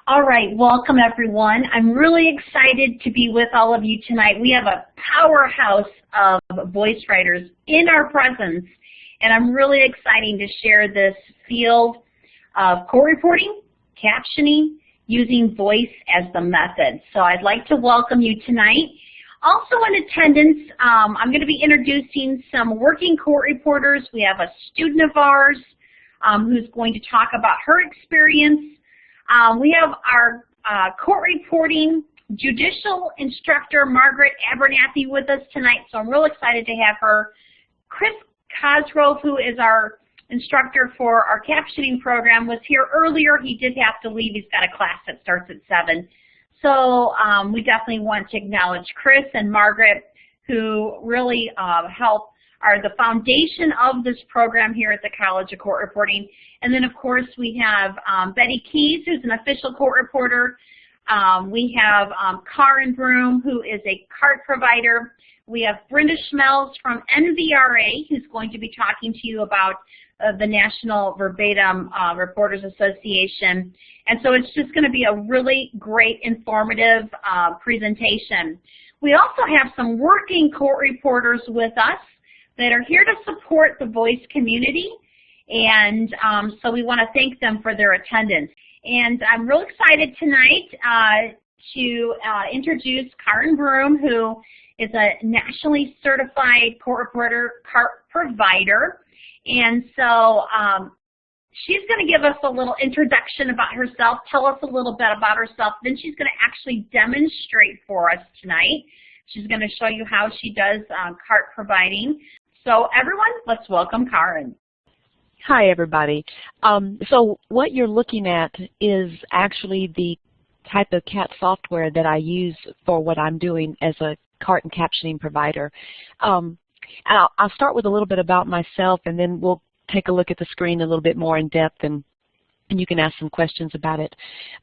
All right, welcome everyone. I'm really excited to be with all of you tonight. We have a powerhouse of voice writers in our presence, and I'm really excited to share this field of court reporting, captioning, using voice as the method. So I'd like to welcome you tonight. Also in attendance, I'm going to be introducing some working court reporters. We have a student of ours who's going to talk about her experience. We have our court reporting judicial instructor, Margaret Abernathy, with us tonight, so I'm real excited to have her. Chris Cosgrove, who is our instructor for our captioning program, was here earlier. He did have to leave. He's got a class that starts at 7. So we definitely want to acknowledge Chris and Margaret, who really are the foundation of this program here at the College of Court Reporting. And then, of course, we have Bettye Keyes, who's an official court reporter. We have Caryn Broome, who is a CART provider. We have Brenda Schmeltz from NVRA, who's going to be talking to you about the National Verbatim Reporters Association. And so it's just going to be a really great, informative presentation. We also have some working court reporters with us that are here to support the voice community, and so we want to thank them for their attendance. And I'm real excited tonight to introduce Caryn Broome, who is a nationally certified court reporter, CART provider. And so she's going to give us a little introduction about herself, tell us a little bit about herself, then she's going to actually demonstrate for us tonight. She's going to show you how she does CART providing. So everyone, let's welcome Caryn. Hi, everybody. So what you're looking at is actually the type of CAT software that I use for what I'm doing as a CART and captioning provider. And I'll start with a little bit about myself, and then we'll take a look at the screen a little bit more in depth, and you can ask some questions about it.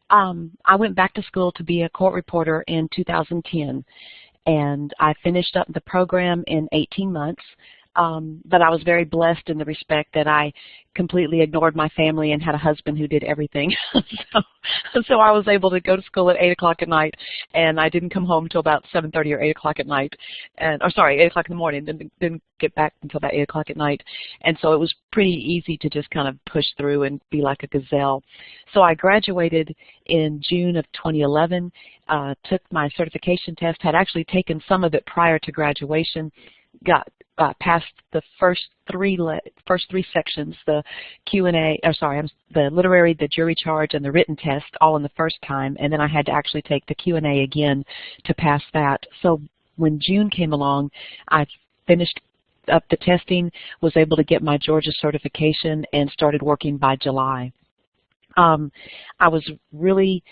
I went back to school to be a court reporter in 2010, and I finished up the program in 18 months. But I was very blessed in the respect that I completely ignored my family and had a husband who did everything. so I was able to go to school at 8 o'clock at night, and I didn't come home until about 7:30 or 8 o'clock at night. Or sorry, 8 o'clock in the morning, didn't get back until about 8 o'clock at night. And so it was pretty easy to just kind of push through and be like a gazelle. So I graduated in June of 2011, took my certification test, had actually taken some of it prior to graduation, got passed the first three sections, the Q&A, the literary, the jury charge, and the written test, all in the first time, and then I had to actually take the Q&A again to pass that. So when June came along, I finished up the testing, was able to get my Georgia certification, and started working by July. I was really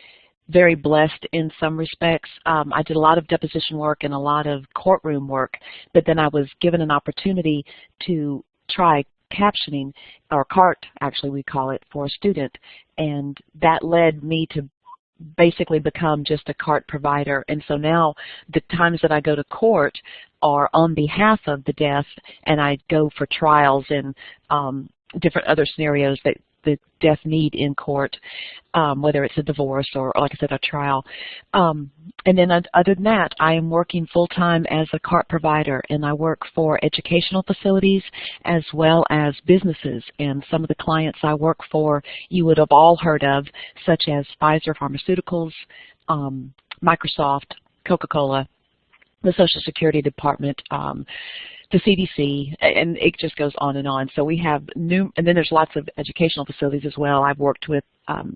very blessed in some respects. I did a lot of deposition work and a lot of courtroom work, but then I was given an opportunity to try captioning, or CART actually we call it, for a student, and that led me to basically become just a CART provider. And so now the times that I go to court are on behalf of the deaf, and I go for trials and different other scenarios that the deaf need in court, whether it's a divorce or, like I said, a trial. And then other than that, I am working full-time as a CART provider, and I work for educational facilities as well as businesses. And some of the clients I work for you would have all heard of, such as Pfizer Pharmaceuticals, Microsoft, Coca-Cola, the Social Security Department, the CDC, and it just goes on and on. So we have and then there's lots of educational facilities as well. I've worked with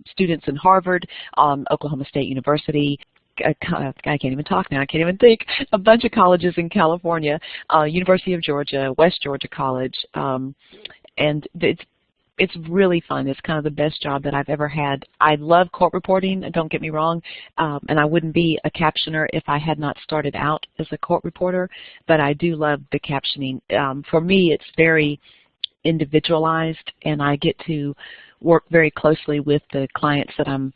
students in Harvard, Oklahoma State University, I can't even talk now, I can't even think, a bunch of colleges in California, University of Georgia, West Georgia College, and it's really fun. It's kind of the best job that I've ever had. I love court reporting, don't get me wrong, and I wouldn't be a captioner if I had not started out as a court reporter, but I do love the captioning. For me, it's very individualized, and I get to work very closely with the clients that I'm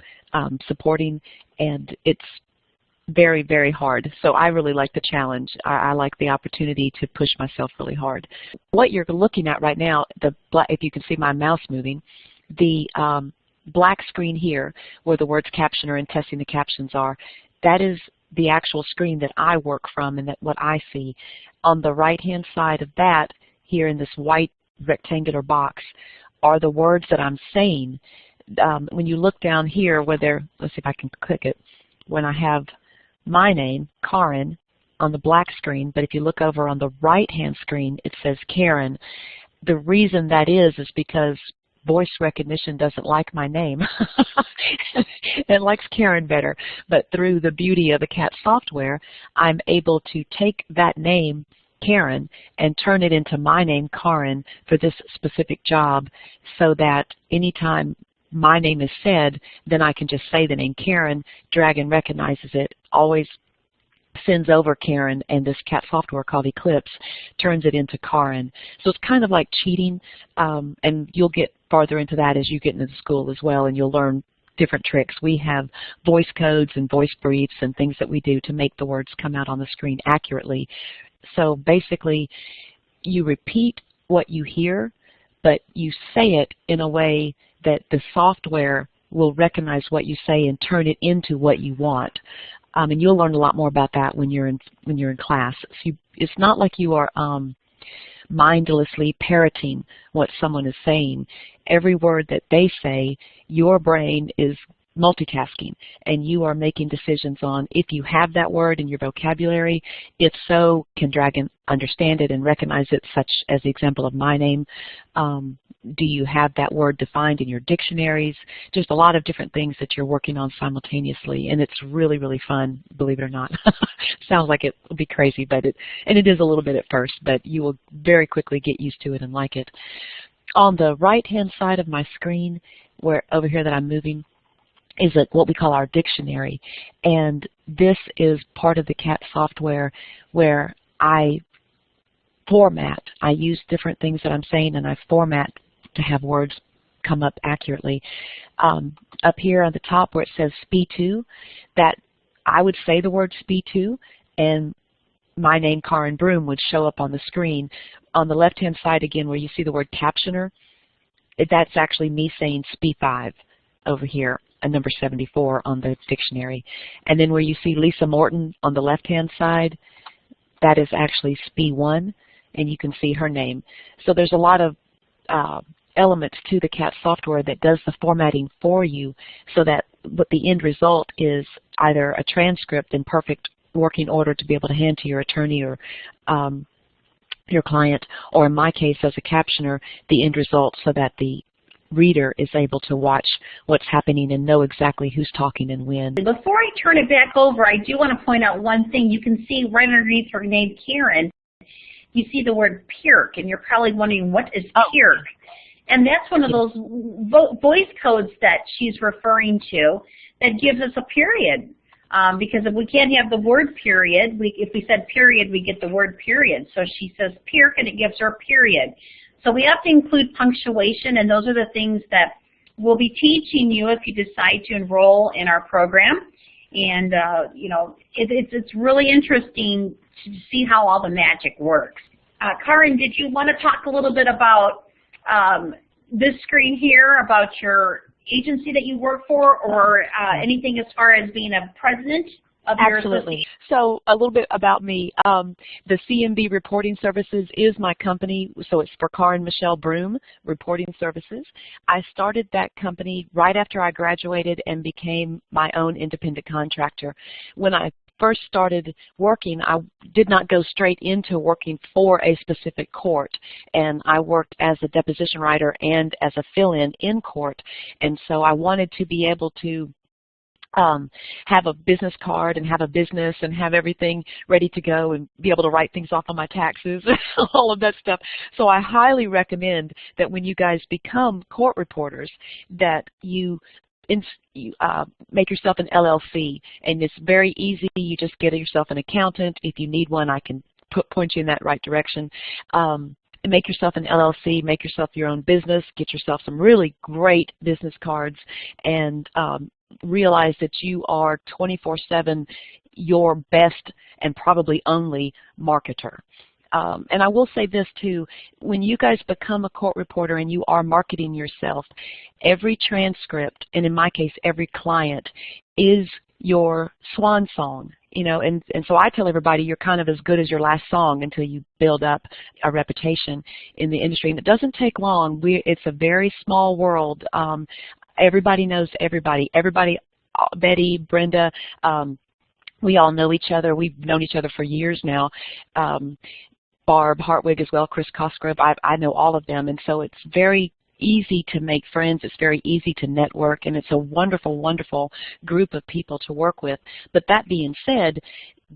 supporting, and it's very, very hard. So I really like the challenge. I like the opportunity to push myself really hard. What you're looking at right now, if you can see my mouse moving, the black screen here, where the words captioner and testing the captions are, that is the actual screen that I work from and that what I see. On the right-hand side of that, here in this white rectangular box, are the words that I'm saying. When you look down here where they're, let's see if I can click it, when I have my name, Caryn, on the black screen, but if you look over on the right-hand screen, it says Caryn. The reason that is because voice recognition doesn't like my name. It likes Caryn better. But through the beauty of the CAT software, I'm able to take that name, Caryn, and turn it into my name, Caryn, for this specific job, so that anytime my name is said, then I can just say the name Caryn. Dragon recognizes it, always sends over Caryn, and this CAT software called Eclipse turns it into Caryn. So it's kind of like cheating, and you'll get farther into that as you get into the school as well, and you'll learn different tricks. We have voice codes and voice briefs and things that we do to make the words come out on the screen accurately. So basically, you repeat what you hear, but you say it in a way that the software will recognize what you say and turn it into what you want. And you'll learn a lot more about that when you're in class. So it's not like you are mindlessly parroting what someone is saying. Every word that they say, your brain is multitasking, and you are making decisions on if you have that word in your vocabulary. If so, can Dragon understand it and recognize it, such as the example of my name? Do you have that word defined in your dictionaries? Just a lot of different things that you're working on simultaneously, and it's really, really fun, believe it or not. Sounds like it will be crazy, but it is a little bit at first, but you will very quickly get used to it and like it. On the right-hand side of my screen, where over here that I'm moving, is what we call our dictionary, and this is part of the CAT software where I format. I use different things that I'm saying, and I format to have words come up accurately. Up here on the top where it says SPE2, that I would say the word SPE2, and my name, Caryn Broome, would show up on the screen. On the left-hand side again, where you see the word captioner, that's actually me saying SPE5 over here, a number 74 on the dictionary. And then where you see Lisa Morton on the left-hand side, that is actually SPE1, and you can see her name. So there's a lot of elements to the CAT software that does the formatting for you, so that what the end result is either a transcript in perfect working order to be able to hand to your attorney or your client, or in my case as a captioner, the end result so that the reader is able to watch what's happening and know exactly who's talking and when. Before I turn it back over, I do want to point out one thing. You can see right underneath her name, Caryn, you see the word PIRC, and you're probably wondering, what is PIRC? And that's one of those voice codes that she's referring to that gives us a period. Because if we can't have the word period, if we said period, we get the word period. So she says PIRC, and it gives her a period. So we have to include punctuation, and those are the things that we'll be teaching you if you decide to enroll in our program. And you know, it's really interesting to see how all the magic works. Caryn, did you want to talk a little bit about this screen here, about your agency that you work for, or anything as far as being a president of your Absolutely. So a little bit about me. The CMB Reporting Services is my company, so it's for Caryn Michelle Broome Reporting Services. I started that company right after I graduated and became my own independent contractor. When I first started working, I did not go straight into working for a specific court, and I worked as a deposition writer and as a fill-in in court, and so I wanted to be able to have a business card and have a business and have everything ready to go and be able to write things off on my taxes, all of that stuff. So I highly recommend that when you guys become court reporters that you make yourself an LLC, and it's very easy. You just get yourself an accountant. If you need one, I can point you in that right direction. Make yourself an LLC, make yourself your own business, get yourself some really great business cards, and realize that you are 24/7 your best and probably only marketer. And I will say this too, when you guys become a court reporter and you are marketing yourself, every transcript, and in my case, every client, is your swan song. And so I tell everybody you're kind of as good as your last song until you build up a reputation in the industry. And it doesn't take long. It's a very small world. Everybody knows everybody. Bettye, Brenda, we all know each other. We've known each other for years now. Barb Hartwig as well, Chris Cosgrove. I know all of them. And so it's very easy to make friends. It's very easy to network, and it's a wonderful, wonderful group of people to work with. But that being said,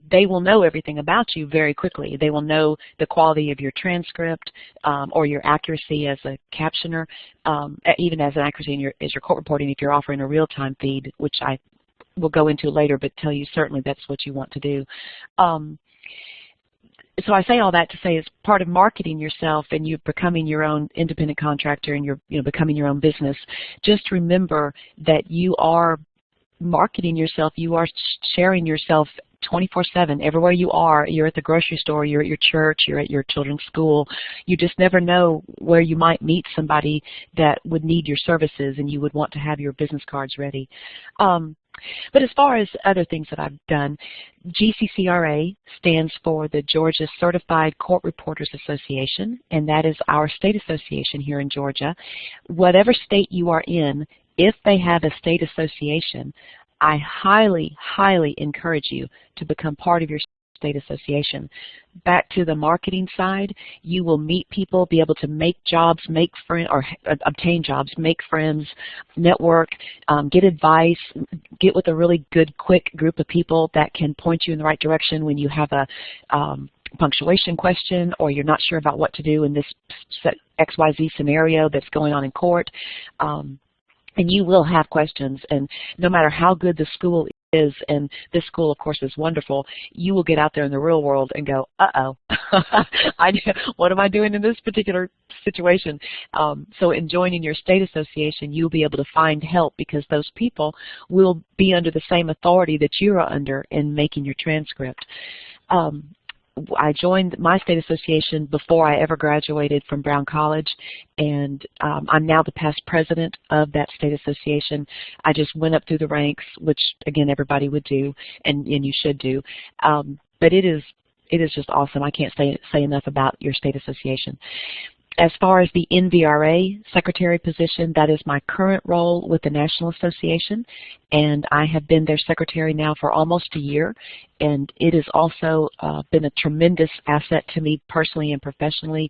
they will know everything about you very quickly. They will know the quality of your transcript or your accuracy as a captioner, even as an accuracy in as your court reporting if you're offering a real-time feed, which I will go into later, but tell you certainly that's what you want to do. So I say all that to say, as part of marketing yourself and you becoming your own independent contractor and you're becoming your own business, just remember that you are marketing yourself. You are sharing yourself 24/7 everywhere you are. You're at the grocery store, you're at your church, you're at your children's school. You just never know where you might meet somebody that would need your services and you would want to have your business cards ready. But as far as other things that I've done, GCCRA stands for the Georgia Certified Court Reporters Association, and that is our state association here in Georgia. Whatever state you are in, if they have a state association, I highly, highly encourage you to become part of your state association. Back to the marketing side, you will meet people, be able to make jobs, make friends, or obtain jobs, make friends, network, get advice, get with a really good, quick group of people that can point you in the right direction when you have a punctuation question or you're not sure about what to do in this XYZ scenario that's going on in court. And you will have questions, and no matter how good the school is, and this school, of course, is wonderful, you will get out there in the real world and go, uh-oh, what am I doing in this particular situation? So in joining your state association, you'll be able to find help because those people will be under the same authority that you are under in making your transcript. I joined my state association before I ever graduated from Brown College, and I'm now the past president of that state association. I just went up through the ranks, which again everybody would do, and you should do. But it is just awesome. I can't say enough about your state association. As far as the NVRA secretary position, that is my current role with the National Association, and I have been their secretary now for almost a year, and it has also been a tremendous asset to me personally and professionally.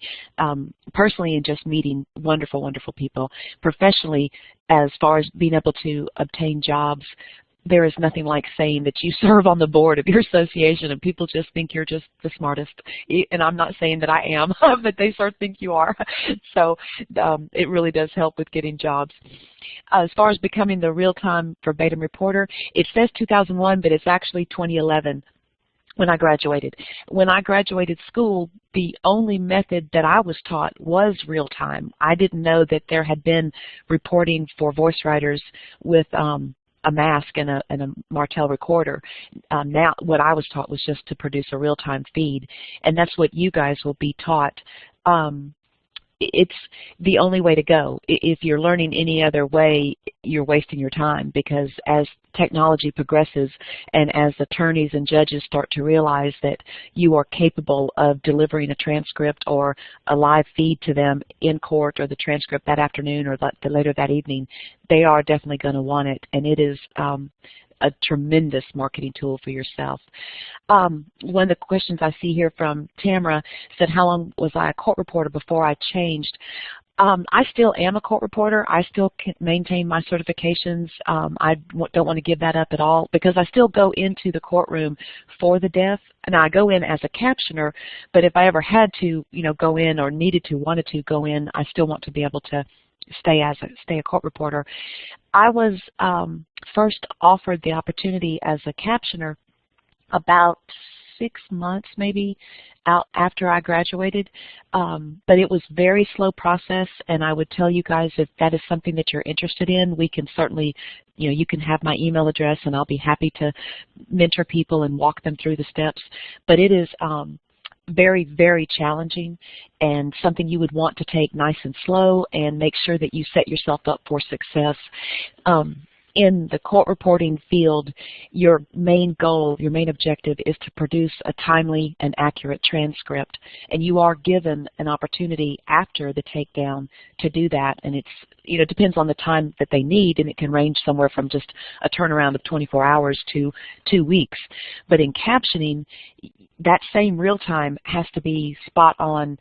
Personally, in just meeting wonderful, wonderful people. Professionally, as far as being able to obtain jobs, there is nothing like saying that you serve on the board of your association and people just think you're just the smartest. And I'm not saying that I am, but they sort of think you are. So it really does help with getting jobs. As far as becoming the real-time verbatim reporter, it says 2001, but it's actually 2011. When I graduated. When I graduated school, the only method that I was taught was real-time. I didn't know that there had been reporting for voice writers with a mask and a Martel recorder. Now, what I was taught was just to produce a real-time feed, and that's what you guys will be taught. It's the only way to go. If you're learning any other way, you're wasting your time, because as technology progresses and as attorneys and judges start to realize that you are capable of delivering a transcript or a live feed to them in court, or the transcript that afternoon or later that evening, they are definitely going to want it, and it is a tremendous marketing tool for yourself. One of the questions I see here from Tamara said, how long was I a court reporter before I changed? I still am a court reporter. I still can maintain my certifications. I don't want to give that up at all, because I still go into the courtroom for the deaf. And I go in as a captioner, but if I ever had to, go in or wanted to go in, I still want to be able to stay a court reporter. I was first offered the opportunity as a captioner about 6 months maybe out after I graduated, but it was a very slow process, and I would tell you guys, if that is something that you're interested in, we can certainly, you can have my email address and I'll be happy to mentor people and walk them through the steps. But it is very, very challenging and something you would want to take nice and slow and make sure that you set yourself up for success. In the court reporting field, your main goal, your main objective is to produce a timely and accurate transcript. And you are given an opportunity after the takedown to do that. And it's, you know, depends on the time that they need, and it can range somewhere from just a turnaround of 24 hours to 2 weeks. But in captioning, that same real time has to be spot on,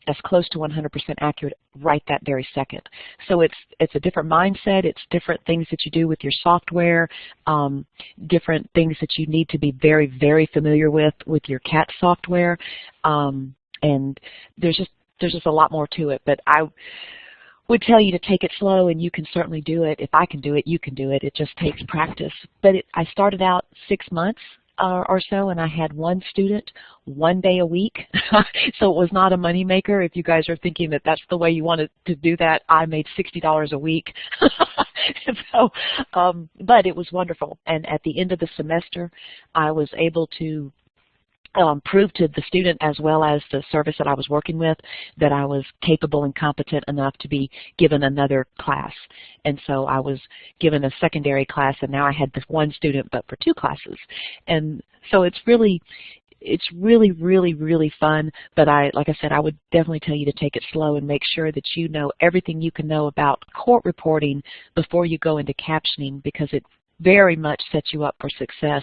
as close to 100% accurate right that very second. So it's a different mindset, it's different things that you do with your software, different things that you need to be very, very familiar with your CAT software, and there's just a lot more to it. But I would tell you to take it slow, and you can certainly do it. If I can do it, you can do it. It just takes practice. But I started out 6 months or so, and I had one student 1 day a week. So it was not a money maker. If you guys are thinking that that's the way you wanted to do that, I made $60 a week. So, but it was wonderful. And at the end of the semester, I was able to prove to the student as well as the service that I was working with that I was capable and competent enough to be given another class. And so I was given a secondary class, and now I had this one student but for 2 classes. And so it's really, really fun. But like I said, I would definitely tell you to take it slow and make sure that you know everything you can know about court reporting before you go into captioning, because it very much sets you up for success.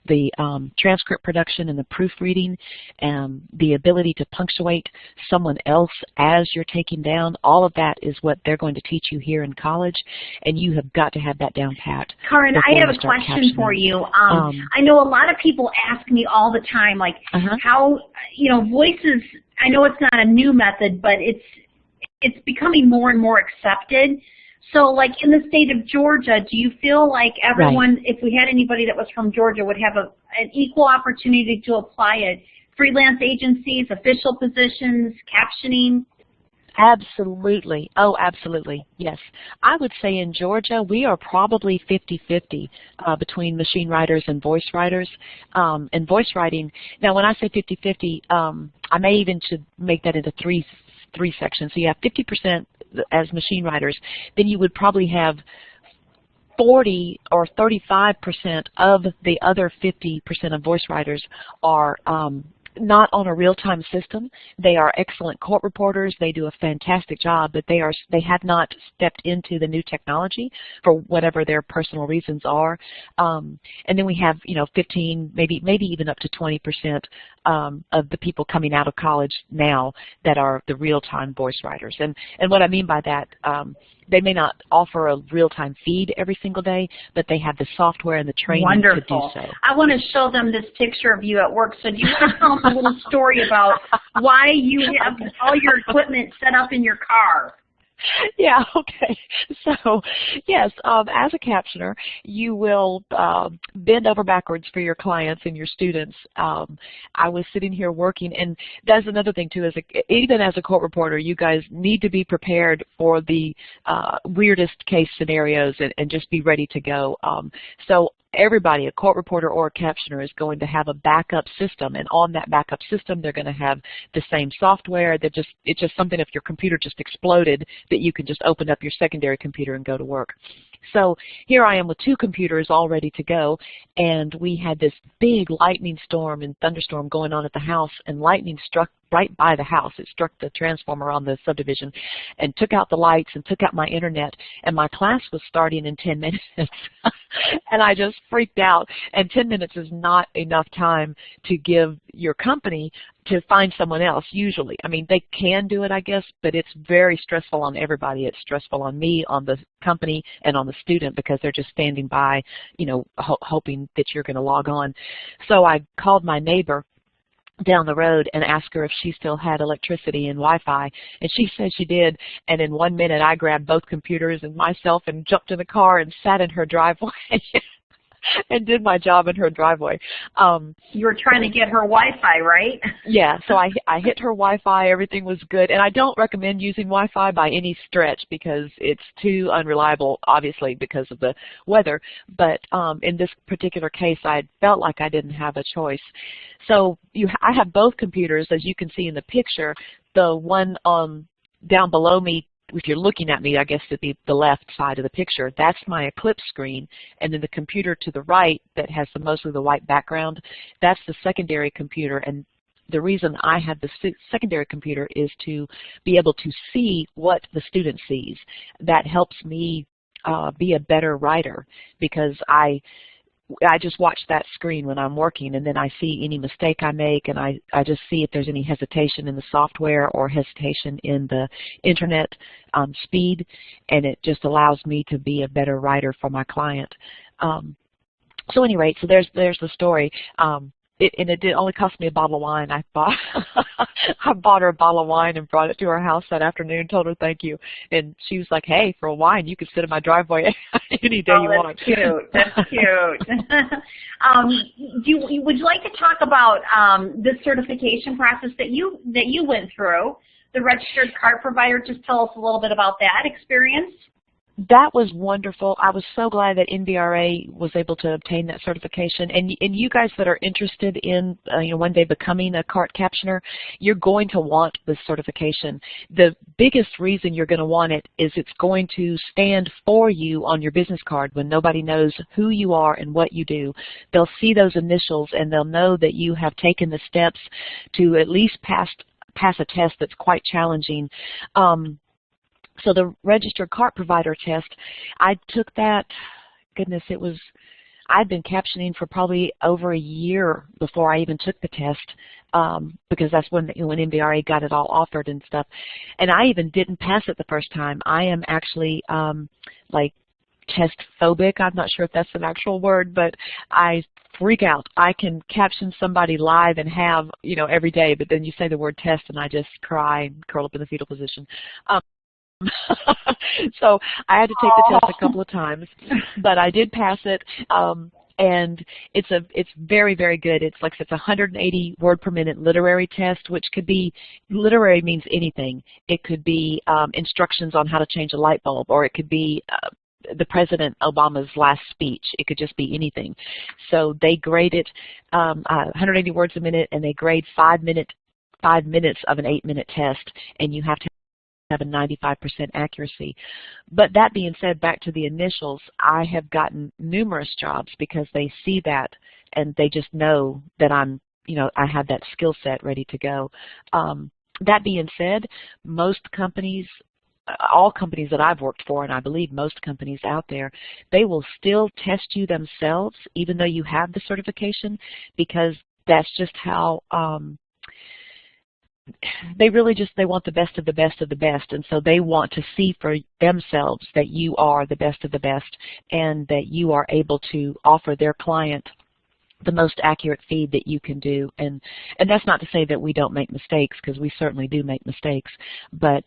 The transcript production and the proofreading, and the ability to punctuate someone else as you're taking down, all of that is what they're going to teach you here in college, and you have got to have that down pat. Caryn, I have a question for you. I know a lot of people ask me all the time, like how, you know, voices, I know it's not a new method, but it's becoming more and more accepted. So, like in the state of Georgia, do you feel like everyone, right, if we had anybody that was from Georgia, would have an equal opportunity to apply it? Freelance agencies, official positions, captioning? Absolutely. Oh, absolutely. Yes. I would say in Georgia, we are probably 50-50 between machine writers and voice writers. And voice writing, now when I say 50-50, I may even should make that into three sections. So you have 50% as machine writers, then you would probably have 40 or 35% of the other 50% of voice writers are not on a real-time system. They are excellent court reporters. They do a fantastic job, but they have not stepped into the new technology for whatever their personal reasons are. And then we have, you know, 15, maybe even up to 20% of the people coming out of college now that are the real-time voice writers. And what I mean by that, they may not offer a real-time feed every single day, but they have the software and the training to do so. I want to show them this picture of you at work. So do you want to tell them a little story about why you have all your equipment set up in your car? Yeah, okay. So, yes, as a captioner, you will bend over backwards for your clients and your students. I was sitting here working, and that's another thing, too, is even as a court reporter, you guys need to be prepared for the weirdest case scenarios and just be ready to go. So everybody, a court reporter or a captioner, is going to have a backup system, and on that backup system, they're going to have the same software. It's just something, if your computer just exploded, that you can just open up your secondary computer and go to work. So here I am with 2 computers all ready to go, and we had this big lightning storm and thunderstorm going on at the house, and lightning struck right by the house. It struck the transformer on the subdivision and took out the lights and took out my internet, and my class was starting in 10 minutes. And I just freaked out, and 10 minutes is not enough time to give your company to find someone else, usually. I mean, they can do it, I guess, but it's very stressful on everybody. It's stressful on me, on the company, and on the student, because they're just standing by, you know, hoping that you're going to log on. So I called my neighbor down the road and asked her if she still had electricity and Wi-Fi, and she said she did. And in 1 minute, I grabbed both computers and myself and jumped in the car and sat in her driveway. and did my job in her driveway. You were trying to get her Wi-Fi, right? Yeah, so I hit her Wi-Fi, everything was good, and I don't recommend using Wi-Fi by any stretch because it's too unreliable, obviously, because of the weather, but in this particular case, I felt like I didn't have a choice. So I have both computers, as you can see in the picture. The one down below me, if you're looking at me, I guess it'd be the left side of the picture, that's my Eclipse screen, and then the computer to the right that has mostly the white background, that's the secondary computer. And the reason I have the secondary computer is to be able to see what the student sees. That helps me be a better writer, because I just watch that screen when I'm working, and then I see any mistake I make, and I just see if there's any hesitation in the software or hesitation in the internet speed, and it just allows me to be a better writer for my client. So anyway, so there's the story. It did only cost me a bottle of wine. I bought her a bottle of wine and brought it to her house that afternoon, told her thank you. And she was like, hey, for a wine, you can sit in my driveway any day you want. That's cute. That's cute. Would you like to talk about the certification process that you went through, the registered cart provider? Just tell us a little bit about that experience. That was wonderful. I was so glad that NBRA was able to obtain that certification. And you guys that are interested in one day becoming a cart captioner, you're going to want this certification. The biggest reason you're going to want it is it's going to stand for you on your business card when nobody knows who you are and what you do. They'll see those initials and they'll know that you have taken the steps to at least pass a test that's quite challenging. So the registered cart provider test, I took that, goodness, I'd been captioning for probably over a year before I even took the test, because that's when NBRA got it all offered and stuff. And I even didn't pass it the first time. I am actually like test phobic. I'm not sure if that's an actual word, but I freak out. I can caption somebody live and have, every day, but then you say the word test and I just cry and curl up in the fetal position. So I had to take the test a couple of times, but I did pass it, and it's very, very good. It's like it's 180 word per minute literary test, which could be, literary means anything. It could be instructions on how to change a light bulb, or it could be the President Obama's last speech. It could just be anything. So they grade it 180 words a minute, and they grade 5 minutes of an 8-minute test, and you have to have a 95% accuracy. But that being said, back to the initials, I have gotten numerous jobs because they see that and they just know that I have that skill set ready to go. That being said, most companies, all companies that I've worked for, and I believe most companies out there, they will still test you themselves even though you have the certification, because that's just how they want the best of the best of the best, and so they want to see for themselves that you are the best of the best and that you are able to offer their client the most accurate feed that you can do. And that's not to say that we don't make mistakes, because we certainly do make mistakes, but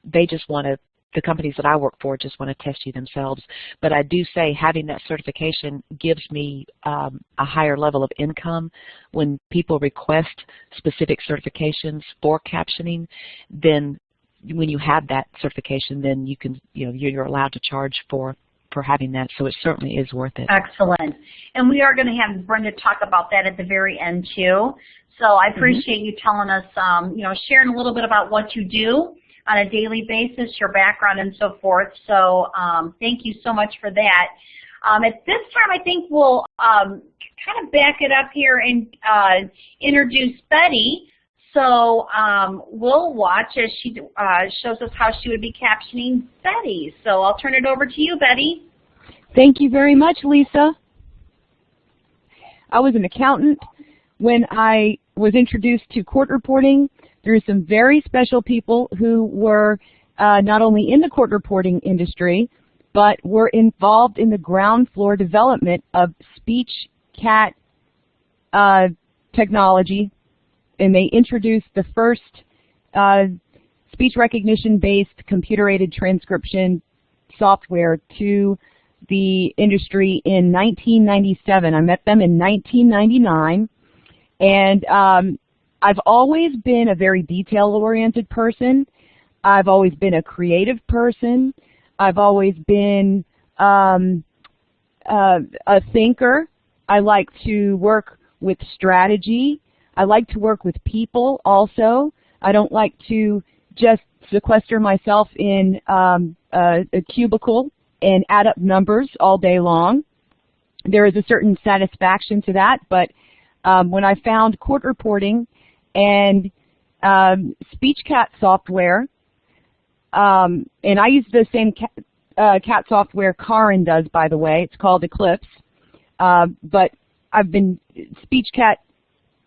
they just want to, the companies that I work for just want to test you themselves. But I do say having that certification gives me a higher level of income. When people request specific certifications for captioning, then when you have that certification, then you can, you're allowed to charge for having that. So it certainly is worth it. Excellent. And we are going to have Brenda talk about that at the very end too. So I appreciate you telling us, sharing a little bit about what you do on a daily basis, your background and so forth. So thank you so much for that. At this time, I think we'll kind of back it up here and introduce Bettye. So we'll watch as she shows us how she would be captioning Bettye. So I'll turn it over to you, Bettye. Thank you very much, Lisa. I was an accountant when I was introduced to court reporting through some very special people who were not only in the court reporting industry, but were involved in the ground floor development of speech cat technology, and they introduced the first speech recognition-based computer-aided transcription software to the industry in 1997. I met them in 1999, and I've always been a very detail-oriented person. I've always been a creative person. I've always been a thinker. I like to work with strategy. I like to work with people also. I don't like to just sequester myself in a cubicle and add up numbers all day long. There is a certain satisfaction to that, but when I found court reporting and SpeechCat software, and I use the same cat software Caryn does, by the way. It's called Eclipse. But SpeechCat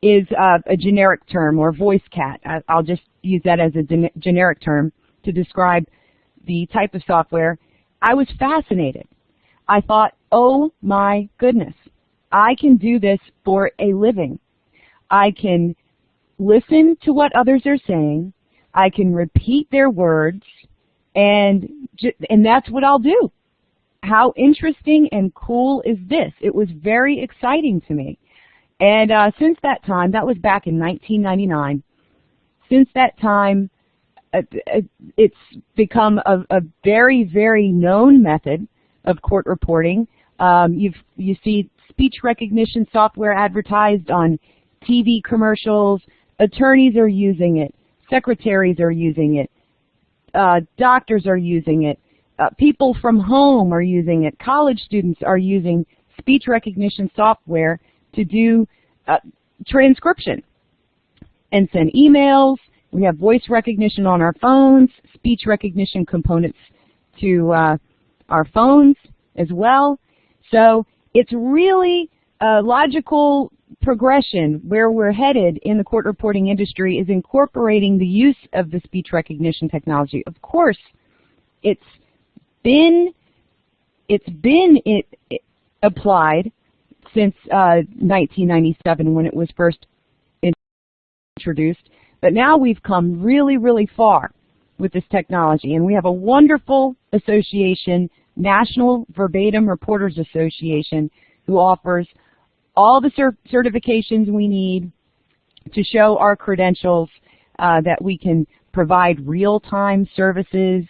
is a generic term, or voice cat. I'll just use that as a generic term to describe the type of software. I was fascinated. I thought, oh my goodness, I can do this for a living. I can listen to what others are saying. I can repeat their words, and that's what I'll do. How interesting and cool is this? It was very exciting to me. And since that time, that was back in 1999, since that time, it's become a very, very known method of court reporting. You see speech recognition software advertised on TV commercials. Attorneys are using it. Secretaries are using it. Doctors are using it. People from home are using it. College students are using speech recognition software to do transcription and send emails. We have voice recognition on our phones, speech recognition components to our phones as well. So it's really a logical progression where we're headed in the court reporting industry is incorporating the use of the speech recognition technology. Of course, it's been applied since 1997 when it was first introduced, but now we've come really, really far with this technology, and we have a wonderful association, National Verbatim Reporters Association, who offers all the certifications we need to show our credentials, that we can provide real-time services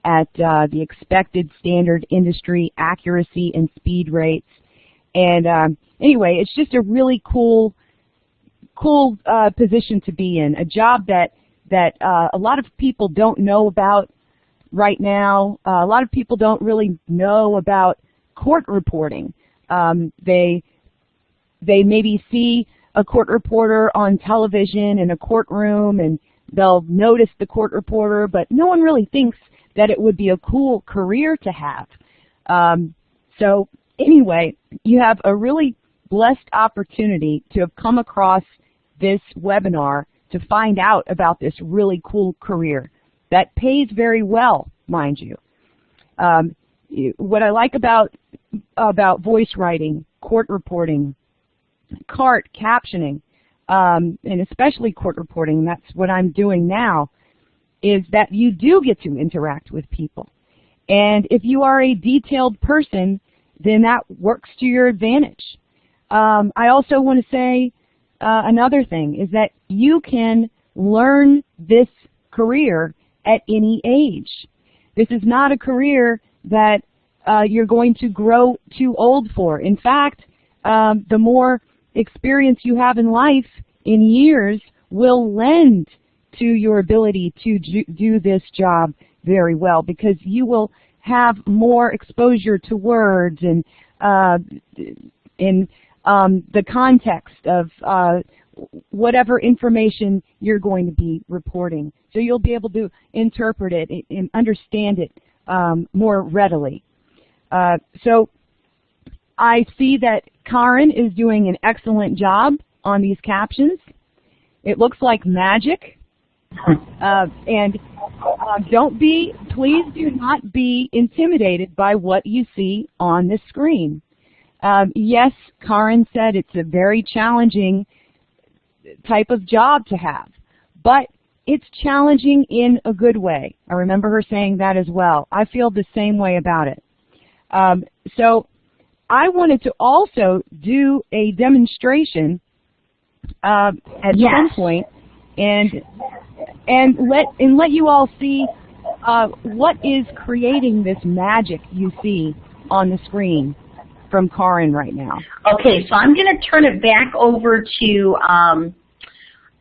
at the expected standard industry accuracy and speed rates. And anyway, it's just a really cool position to be in, a job that a lot of people don't know about right now. A lot of people don't really know about court reporting. They maybe see a court reporter on television in a courtroom, and they'll notice the court reporter, but no one really thinks that it would be a cool career to have. So anyway, you have a really blessed opportunity to have come across this webinar to find out about this really cool career that pays very well, mind you. What I like about voice writing, court reporting, CART, captioning, and especially court reporting, that's what I'm doing now, is that you do get to interact with people. And if you are a detailed person, then that works to your advantage. I also want to say another thing is that you can learn this career at any age. This is not a career that you're going to grow too old for. In fact, the more experience you have in life in years will lend to your ability to do this job very well, because you will have more exposure to words and in the context of whatever information you're going to be reporting. So you'll be able to interpret it and understand it more readily. So I see that Caryn is doing an excellent job on these captions. It looks like magic. And please do not be intimidated by what you see on the screen. Yes, Caryn said it's a very challenging type of job to have, but it's challenging in a good way. I remember her saying that as well. I feel the same way about it. So I wanted to also do a demonstration at some point, and let you all see what is creating this magic you see on the screen from Caryn right now. Okay, so I'm going to turn it back over to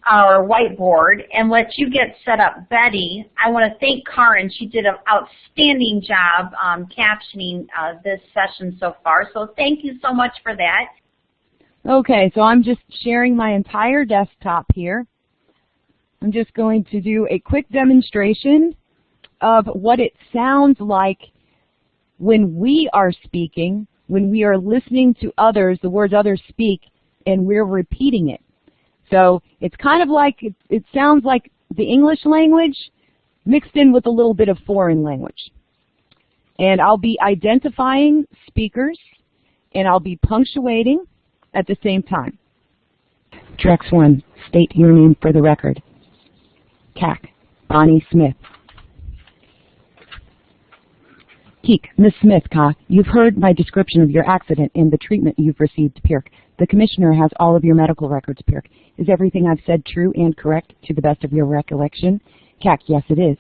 our whiteboard and let you get set up. Betty, I want to thank Caryn. She did an outstanding job captioning this session so far, so thank you so much for that. Okay, so I'm just sharing my entire desktop here. I'm just going to do a quick demonstration of what it sounds like when we are speaking, when we are listening to others, the words others speak, and we're repeating it. So it's kind of like, it sounds like the English language mixed in with a little bit of foreign language. And I'll be identifying speakers, and I'll be punctuating at the same time. Drex 1, state your name for the record. CAC, Bonnie Smith. Keek, Ms. Smith, you've heard my description of your accident and the treatment you've received, Pirk. The Commissioner has all of your medical records, Pirk. Is everything I've said true and correct to the best of your recollection? CAC, yes it is.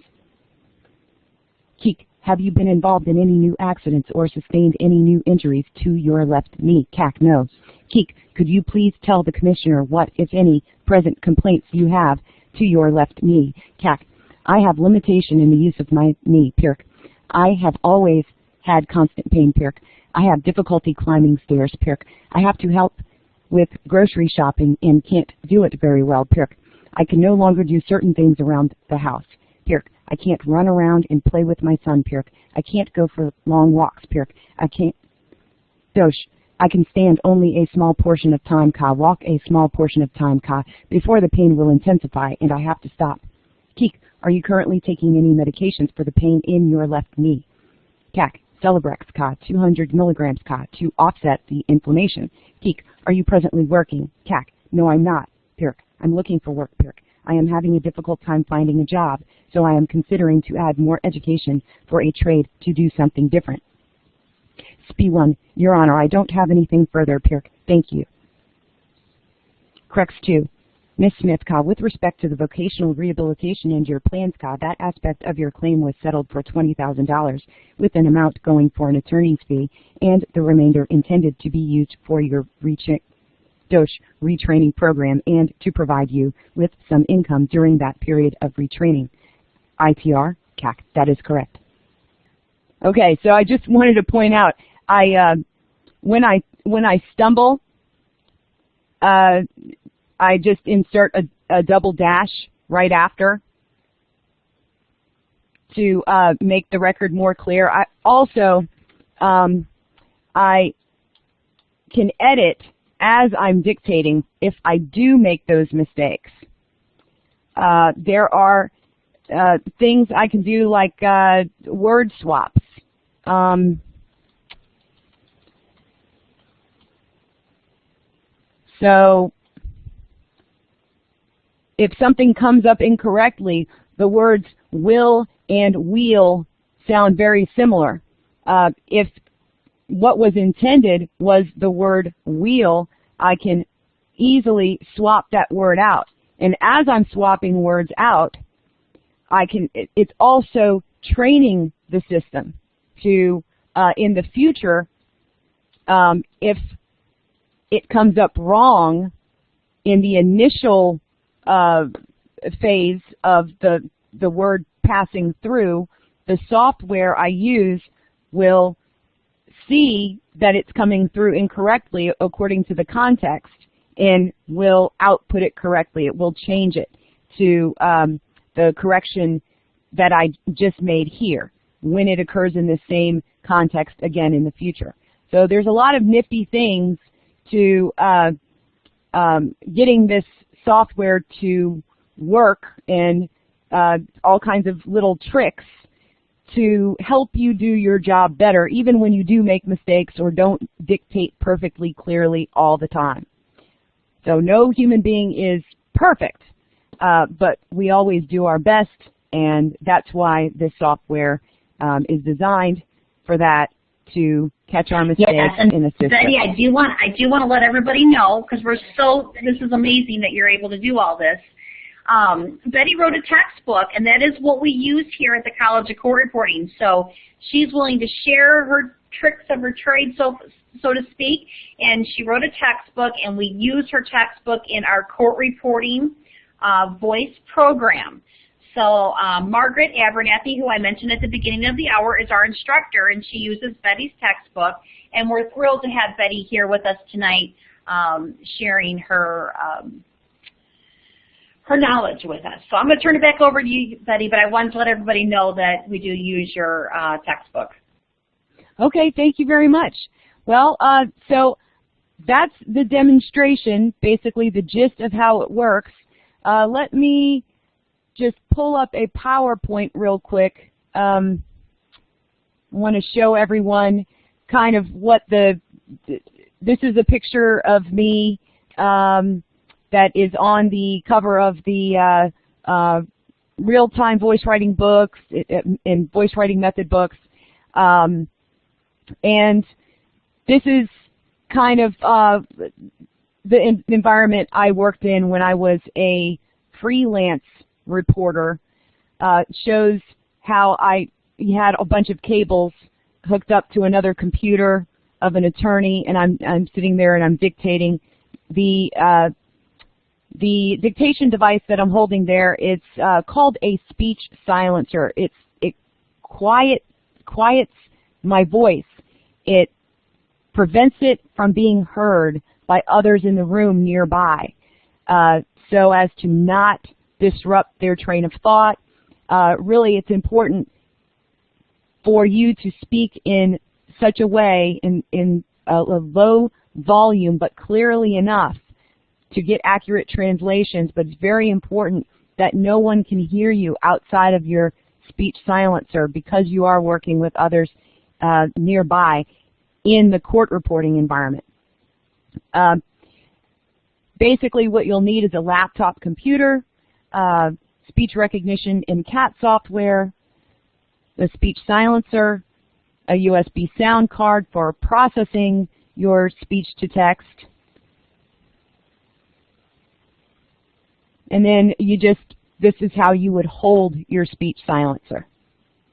Keek, have you been involved in any new accidents or sustained any new injuries to your left knee? CAC, no. Keek, could you please tell the Commissioner what, if any, present complaints you have to your left knee? CAC, I have limitation in the use of my knee, Pirk. I have always had constant pain, Pirk. I have difficulty climbing stairs, Pirk. I have to help with grocery shopping and can't do it very well, Pirk. I can no longer do certain things around the house, Pirk. I can't run around and play with my son, Pirk. I can't go for long walks, Pirk. I can't... Dosh, I can stand only a small portion of time, walk a small portion of time, before the pain will intensify and I have to stop. Keek, are you currently taking any medications for the pain in your left knee? CAC, Celebrex, 200 milligrams, to offset the inflammation. Keek, are you presently working? CAC, no, I'm not. Pirk, I'm looking for work, Pirk. I am having a difficult time finding a job, so I am considering to add more education for a trade to do something different. SP1, Your Honor, I don't have anything further, Pirk. Thank you. Crex 2. Ms. Smith, with respect to the vocational rehabilitation and your plans, that aspect of your claim was settled for $20,000 with an amount going for an attorney's fee and the remainder intended to be used for your retraining program and to provide you with some income during that period of retraining. ITR, CAC, that is correct. Okay, so I just wanted to point out, when I stumble, I just insert a double dash right after to make the record more clear. I also I can edit as I'm dictating if I do make those mistakes. There are things I can do like word swaps. So if something comes up incorrectly, the words will and wheel sound very similar. If what was intended was the word wheel, I can easily swap that word out. And as I'm swapping words out, it's also training the system to, in the future, if it comes up wrong in the initial phase of the word passing through, the software I use will see that it's coming through incorrectly according to the context and will output it correctly. It will change it to the correction that I just made here when it occurs in the same context again in the future. So there's a lot of nifty things to getting this software to work and all kinds of little tricks to help you do your job better, even when you do make mistakes or don't dictate perfectly clearly all the time. So no human being is perfect, but we always do our best, and that's why this software is designed for that, to catch our mistakes and assist Bettye, us. I do want to let everybody know, because this is amazing that you're able to do all this. Bettye wrote a textbook, and that is what we use here at the College of Court Reporting. So she's willing to share her tricks of her trade, so to speak, and she wrote a textbook, and we use her textbook in our court reporting voice program. So Margaret Abernathy, who I mentioned at the beginning of the hour, is our instructor, and she uses Bettye's textbook, and we're thrilled to have Bettye here with us tonight sharing her her knowledge with us. So I'm going to turn it back over to you, Bettye, but I wanted to let everybody know that we do use your textbook. Okay, thank you very much. Well, so that's the demonstration, basically the gist of how it works. Let me just pull up a PowerPoint real quick. I want to show everyone kind of what this is a picture of me that is on the cover of the real-time voice writing books and voice writing method books. And this is kind of the environment I worked in when I was a freelance reporter. Shows how I had a bunch of cables hooked up to another computer of an attorney, and I'm sitting there and I'm dictating. The dictation device that I'm holding there, it's called a speech silencer. It quiets my voice. It prevents it from being heard by others in the room nearby, so as to not disrupt their train of thought. Really, it's important for you to speak in such a way, in a low volume, but clearly enough to get accurate translations, but it's very important that no one can hear you outside of your speech silencer, because you are working with others nearby in the court reporting environment. Basically, what you'll need is a laptop computer, speech recognition in CAT software, the speech silencer, a USB sound card for processing your speech to text, and then this is how you would hold your speech silencer.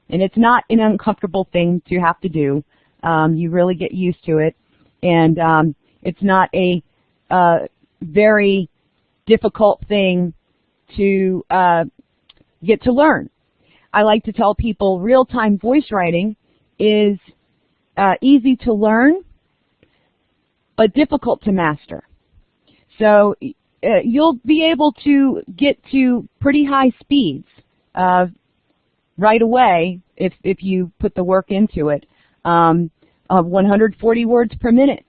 And it's not an uncomfortable thing to have to do. You really get used to it, and it's not a very difficult thing to get to learn. I like to tell people real-time voice writing is easy to learn, but difficult to master. So you'll be able to get to pretty high speeds right away if you put the work into it. 140 words per minute.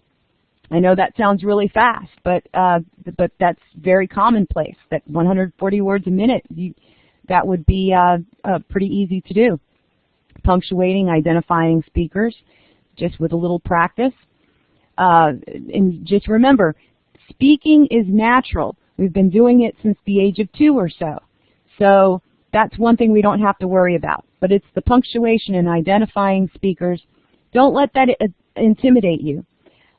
I know that sounds really fast, but that's very commonplace. That 140 words a minute, that would be pretty easy to do. Punctuating, identifying speakers, just with a little practice. And just remember, speaking is natural. We've been doing it since the age of 2 or so. So that's one thing we don't have to worry about. But it's the punctuation and identifying speakers. Don't let that intimidate you.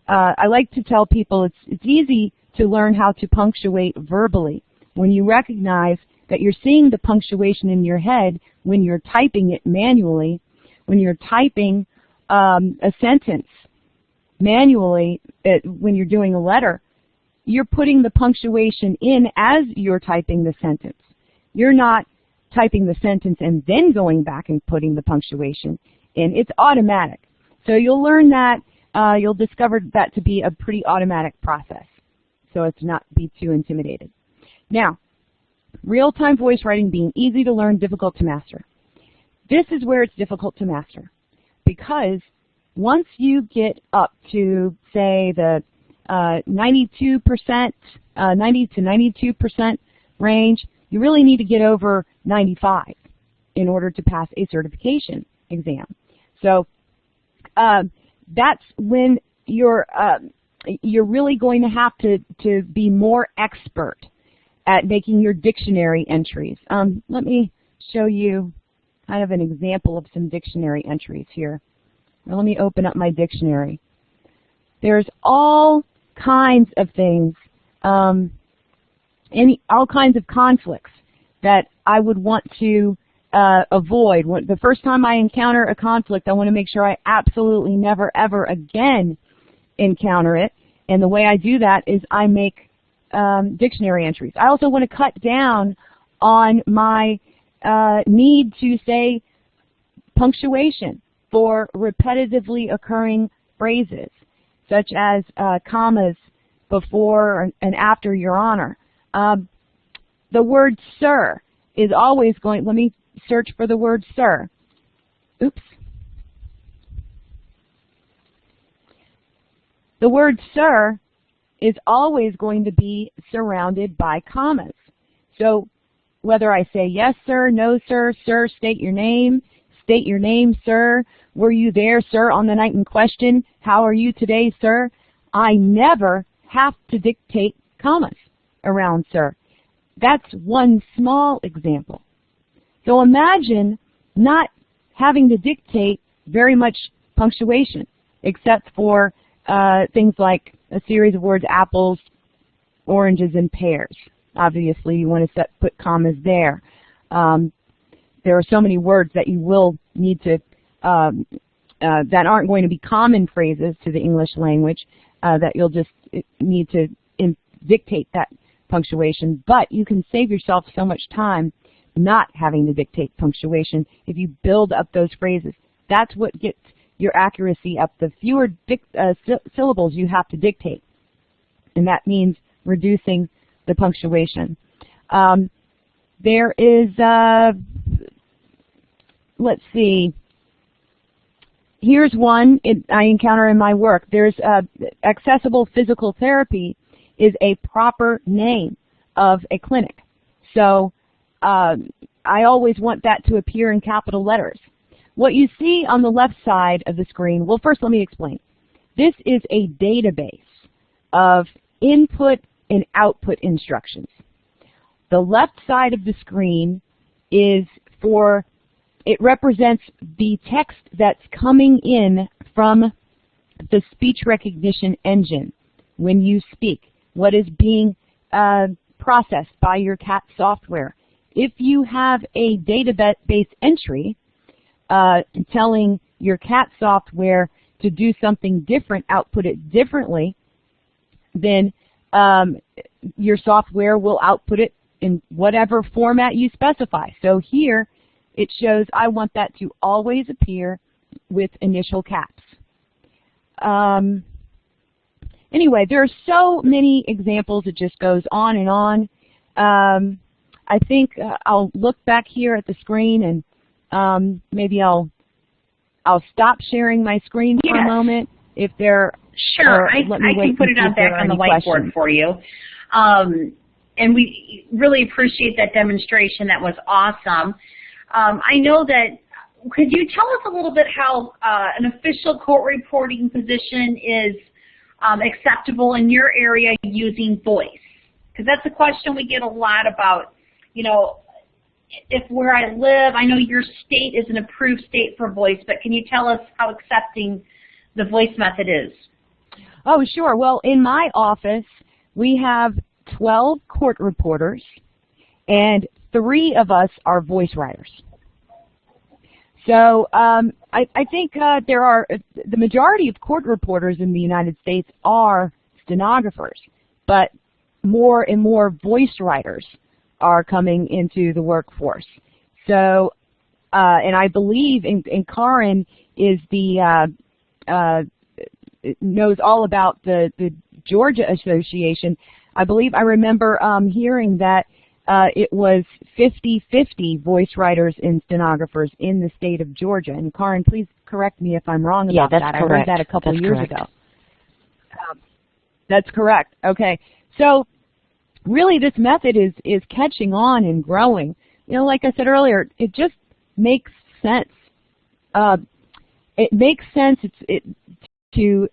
I like to tell people it's easy to learn how to punctuate verbally when you recognize that you're seeing the punctuation in your head when you're typing it manually. When you're typing a sentence manually, when you're doing a letter, you're putting the punctuation in as you're typing the sentence. You're not typing the sentence and then going back and putting the punctuation in. It's automatic. So you'll learn that. You'll discover that to be a pretty automatic process, so as to not be too intimidated. Now, real-time voice writing being easy to learn, difficult to master. This is where it's difficult to master, because once you get up to, say, the 90 to 92% range, you really need to get over 95 in order to pass a certification exam. So that's when you're really going to have to be more expert at making your dictionary entries. Let me show you kind of an example of some dictionary entries here. Now let me open up my dictionary. There's all kinds of things, all kinds of conflicts that I would want to avoid. The first time I encounter a conflict, I want to make sure I absolutely never, ever again encounter it. And the way I do that is I make dictionary entries. I also want to cut down on my need to say punctuation for repetitively occurring phrases, such as commas before and after Your Honor. The word sir is always going, let me search for the word sir. Oops. The word sir is always going to be surrounded by commas. So whether I say yes sir, no sir, sir, state your name, sir, were you there, sir, on the night in question, how are you today, sir, I never have to dictate commas around sir. That's one small example. So imagine not having to dictate very much punctuation, except for things like a series of words, apples, oranges, and pears. Obviously, you want to put commas there. There are so many words that you will need to, that aren't going to be common phrases to the English language, that you'll just need to dictate that punctuation. But you can save yourself so much time not having to dictate punctuation if you build up those phrases. That's what gets your accuracy up. The fewer syllables you have to dictate, and that means reducing the punctuation. There is, let's see, here's one I encounter in my work. There's accessible physical therapy is a proper name of a clinic. So I always want that to appear in capital letters. What you see on the left side of the screen, well, first let me explain. This is a database of input and output instructions. The left side of the screen is it represents the text that's coming in from the speech recognition engine when you speak, what is being processed by your CAT software. If you have a database entry telling your CAT software to do something different, output it differently, then your software will output it in whatever format you specify. So here it shows I want that to always appear with initial caps. Anyway, there are so many examples. It just goes on and on. I think I'll look back here at the screen and maybe I'll stop sharing my screen for a moment. If there, sure, I can put it on back on the whiteboard for you. And we really appreciate that demonstration. That was awesome. I know that, could you tell us a little bit how an official court reporting position is acceptable in your area using voice? Because that's a question we get a lot about, you know, if where I live, I know your state is an approved state for voice, but can you tell us how accepting the voice method is? Oh, sure. Well, in my office, we have 12 court reporters, and 3 of us are voice writers. So I think there are, the majority of court reporters in the United States are stenographers, but more and more voice writers are coming into the workforce. So, and I believe, and Caryn is knows all about the Georgia Association. I believe I remember hearing that it was 50-50 voice writers and stenographers in the state of Georgia. And Caryn, please correct me if I'm wrong about that. Correct. I heard that a couple years ago. That's correct. Okay. So really this method is catching on and growing. You know, like I said earlier, it just makes sense. It makes sense to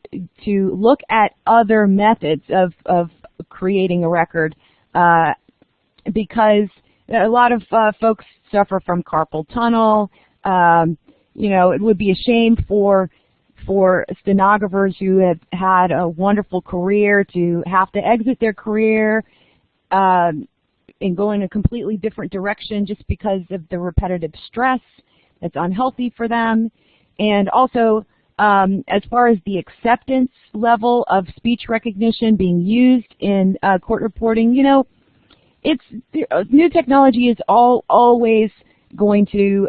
look at other methods of creating a record, because a lot of folks suffer from carpal tunnel. You know, it would be a shame for for stenographers who have had a wonderful career to have to exit their career and go in a completely different direction just because of the repetitive stress that's unhealthy for them. And also, as far as the acceptance level of speech recognition being used in court reporting, you know, it's new technology is always going to,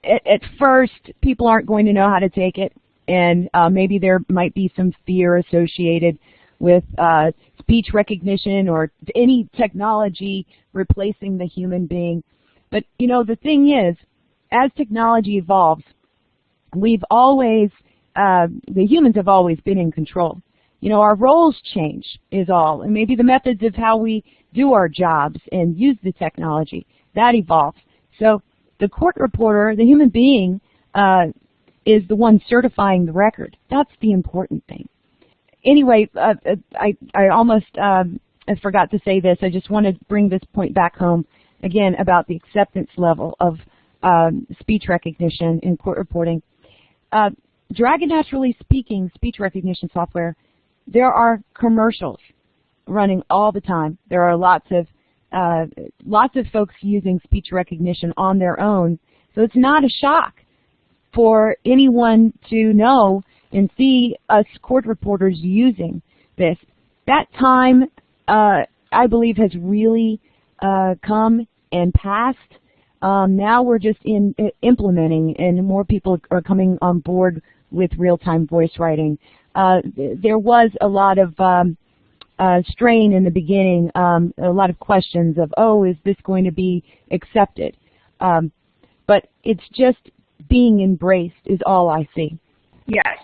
at first, people aren't going to know how to take it, and maybe there might be some fear associated with speech recognition or any technology replacing the human being. But, you know, the thing is, as technology evolves, we've always, the humans have always been in control. You know, our roles change is all, and maybe the methods of how we do our jobs and use the technology, that evolves. So the court reporter, the human being, is the one certifying the record. That's the important thing. Anyway, I almost forgot to say this. I just want to bring this point back home again about the acceptance level of speech recognition in court reporting. Dragon Naturally Speaking speech recognition software, there are commercials running all the time. There are lots of folks using speech recognition on their own, so it's not a shock for anyone to know and see us court reporters using this. That time, I believe, has really come and passed. Now we're just implementing, and more people are coming on board with real-time voice writing. There was a lot of strain in the beginning, a lot of questions of, oh, is this going to be accepted? But it's just being embraced is all I see. Yes,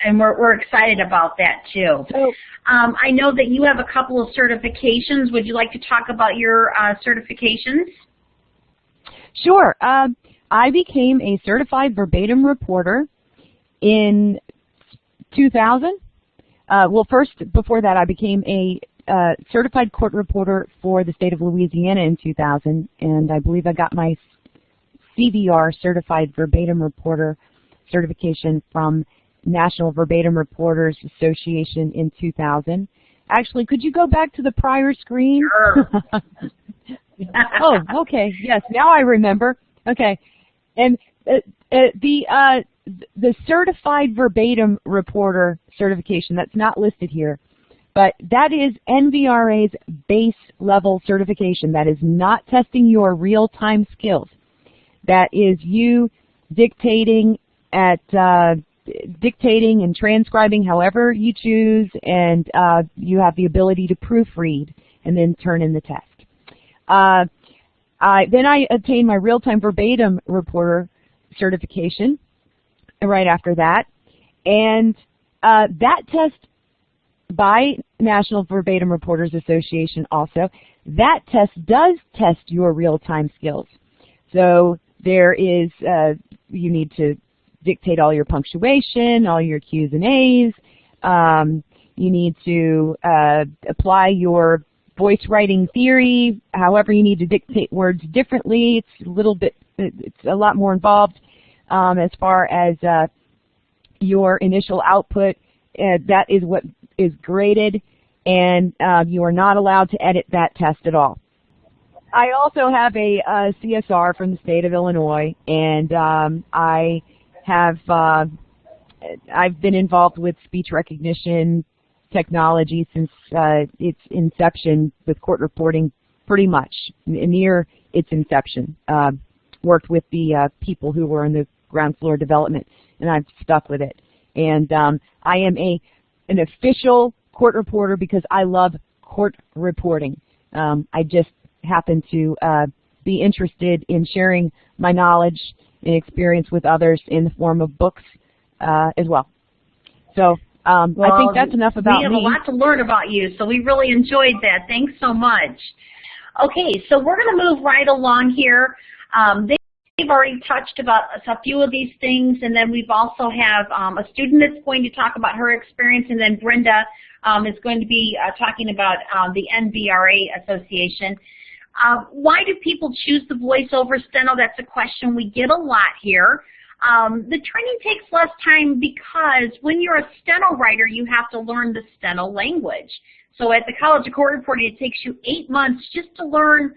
and we're excited about that too. So, I know that you have a couple of certifications. Would you like to talk about your certifications? Sure. I became a certified verbatim reporter in 2000. Well, first, before that, I became a certified court reporter for the state of Louisiana in 2000, and I believe I got my CVR, Certified Verbatim Reporter certification from National Verbatim Reporters Association in 2000. Actually, could you go back to the prior screen? Sure. Oh, okay. Yes, now I remember. Okay, and the Certified Verbatim Reporter certification, that's not listed here, but that is NVRA's base level certification. That is not testing your real-time skills. That is you dictating and transcribing however you choose, and you have the ability to proofread and then turn in the test. Then I obtained my real-time verbatim reporter certification right after that, and that test by National Verbatim Reporters Association also, that test does test your real-time skills. So there is, you need to dictate all your punctuation, all your Q's and A's. You need to apply your voice writing theory, however you need to dictate words differently. It's a lot more involved as far as your initial output. That is what is graded, and you are not allowed to edit that test at all. I also have a CSR from the state of Illinois, and I've been involved with speech recognition technology since its inception with court reporting, pretty much near its inception. Worked with the people who were in the ground floor development, and I've stuck with it. And I am an official court reporter because I love court reporting. I just happen to be interested in sharing my knowledge and experience with others in the form of books as well. So I think that's enough about me. We have a lot to learn about you, so we really enjoyed that. Thanks so much. Okay, so we're going to move right along here. They've already touched about a few of these things, and then we've also have a student that's going to talk about her experience, and then Brenda is going to be talking about the NVRA Association. Why do people choose the voice over steno? That's a question we get a lot here. The training takes less time because when you're a steno writer, you have to learn the steno language. So at the College of Court Reporting, it takes you 8 months just to learn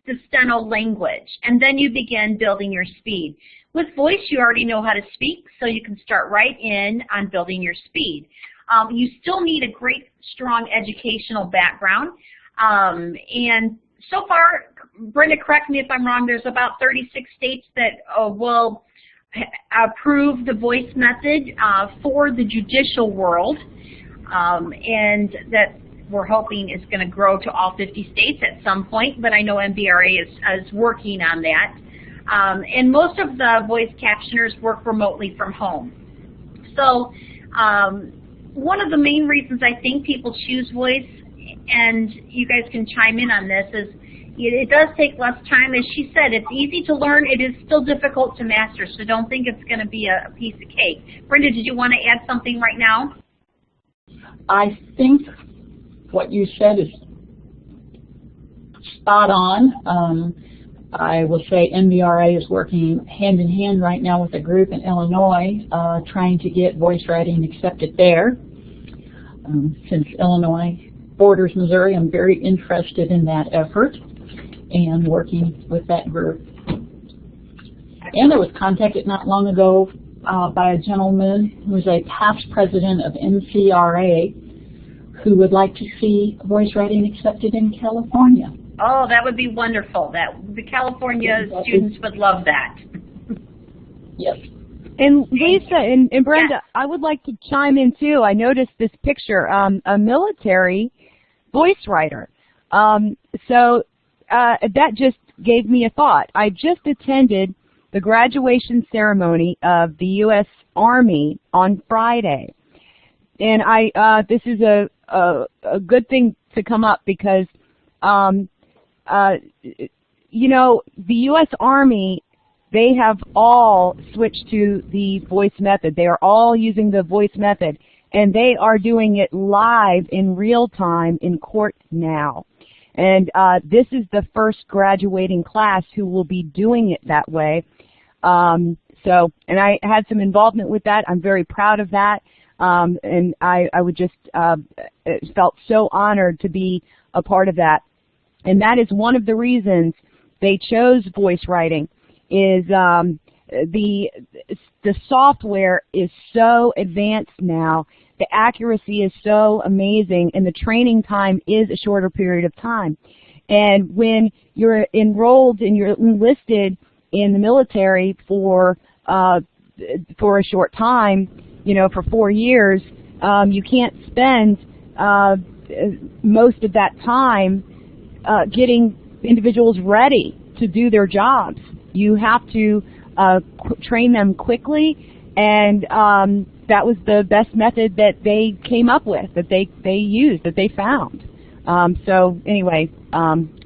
the steno language, and then you begin building your speed. With voice, you already know how to speak, so you can start right in on building your speed. You still need a great, strong educational background, and so far, Brenda, correct me if I'm wrong, there's about 36 states that will approve the voice method for the judicial world, and that we're hoping is going to grow to all 50 states at some point, but I know MBRA is working on that. And most of the voice captioners work remotely from home. So one of the main reasons I think people choose voice, and you guys can chime in on this, is it does take less time. As she said, it's easy to learn. It is still difficult to master, so don't think it's going to be a piece of cake. Brenda, did you want to add something right now? I think what you said is spot on. I will say MBRA is working hand in hand right now with a group in Illinois trying to get voice writing accepted there. Since Illinois borders Missouri, I'm very interested in that effort and working with that group. And I was contacted not long ago by a gentleman who is a past president of NCRA who would like to see voice writing accepted in California. Oh, that would be wonderful. The California students would love that. Yes. And Lisa and Brenda, yes. I would like to chime in too. I noticed this picture, a military voice writer. So that just gave me a thought. I just attended the graduation ceremony of the U.S. Army on Friday. And this is a good thing to come up because, you know, the U.S. Army, they have all switched to the voice method. They are all using the voice method, and they are doing it live in real time in court now. And this is the first graduating class who will be doing it that way. And I had some involvement with that. I'm very proud of that. And I would just felt so honored to be a part of that. And that is one of the reasons they chose voice writing, is the software is so advanced now, the accuracy is so amazing, and the training time is a shorter period of time. And when you're enrolled and you're enlisted in the military for a short time, you know, for 4 years, you can't spend most of that time getting individuals ready to do their jobs. You have to train them quickly, and that was the best method that they came up with, that they used, that they found. So anyway,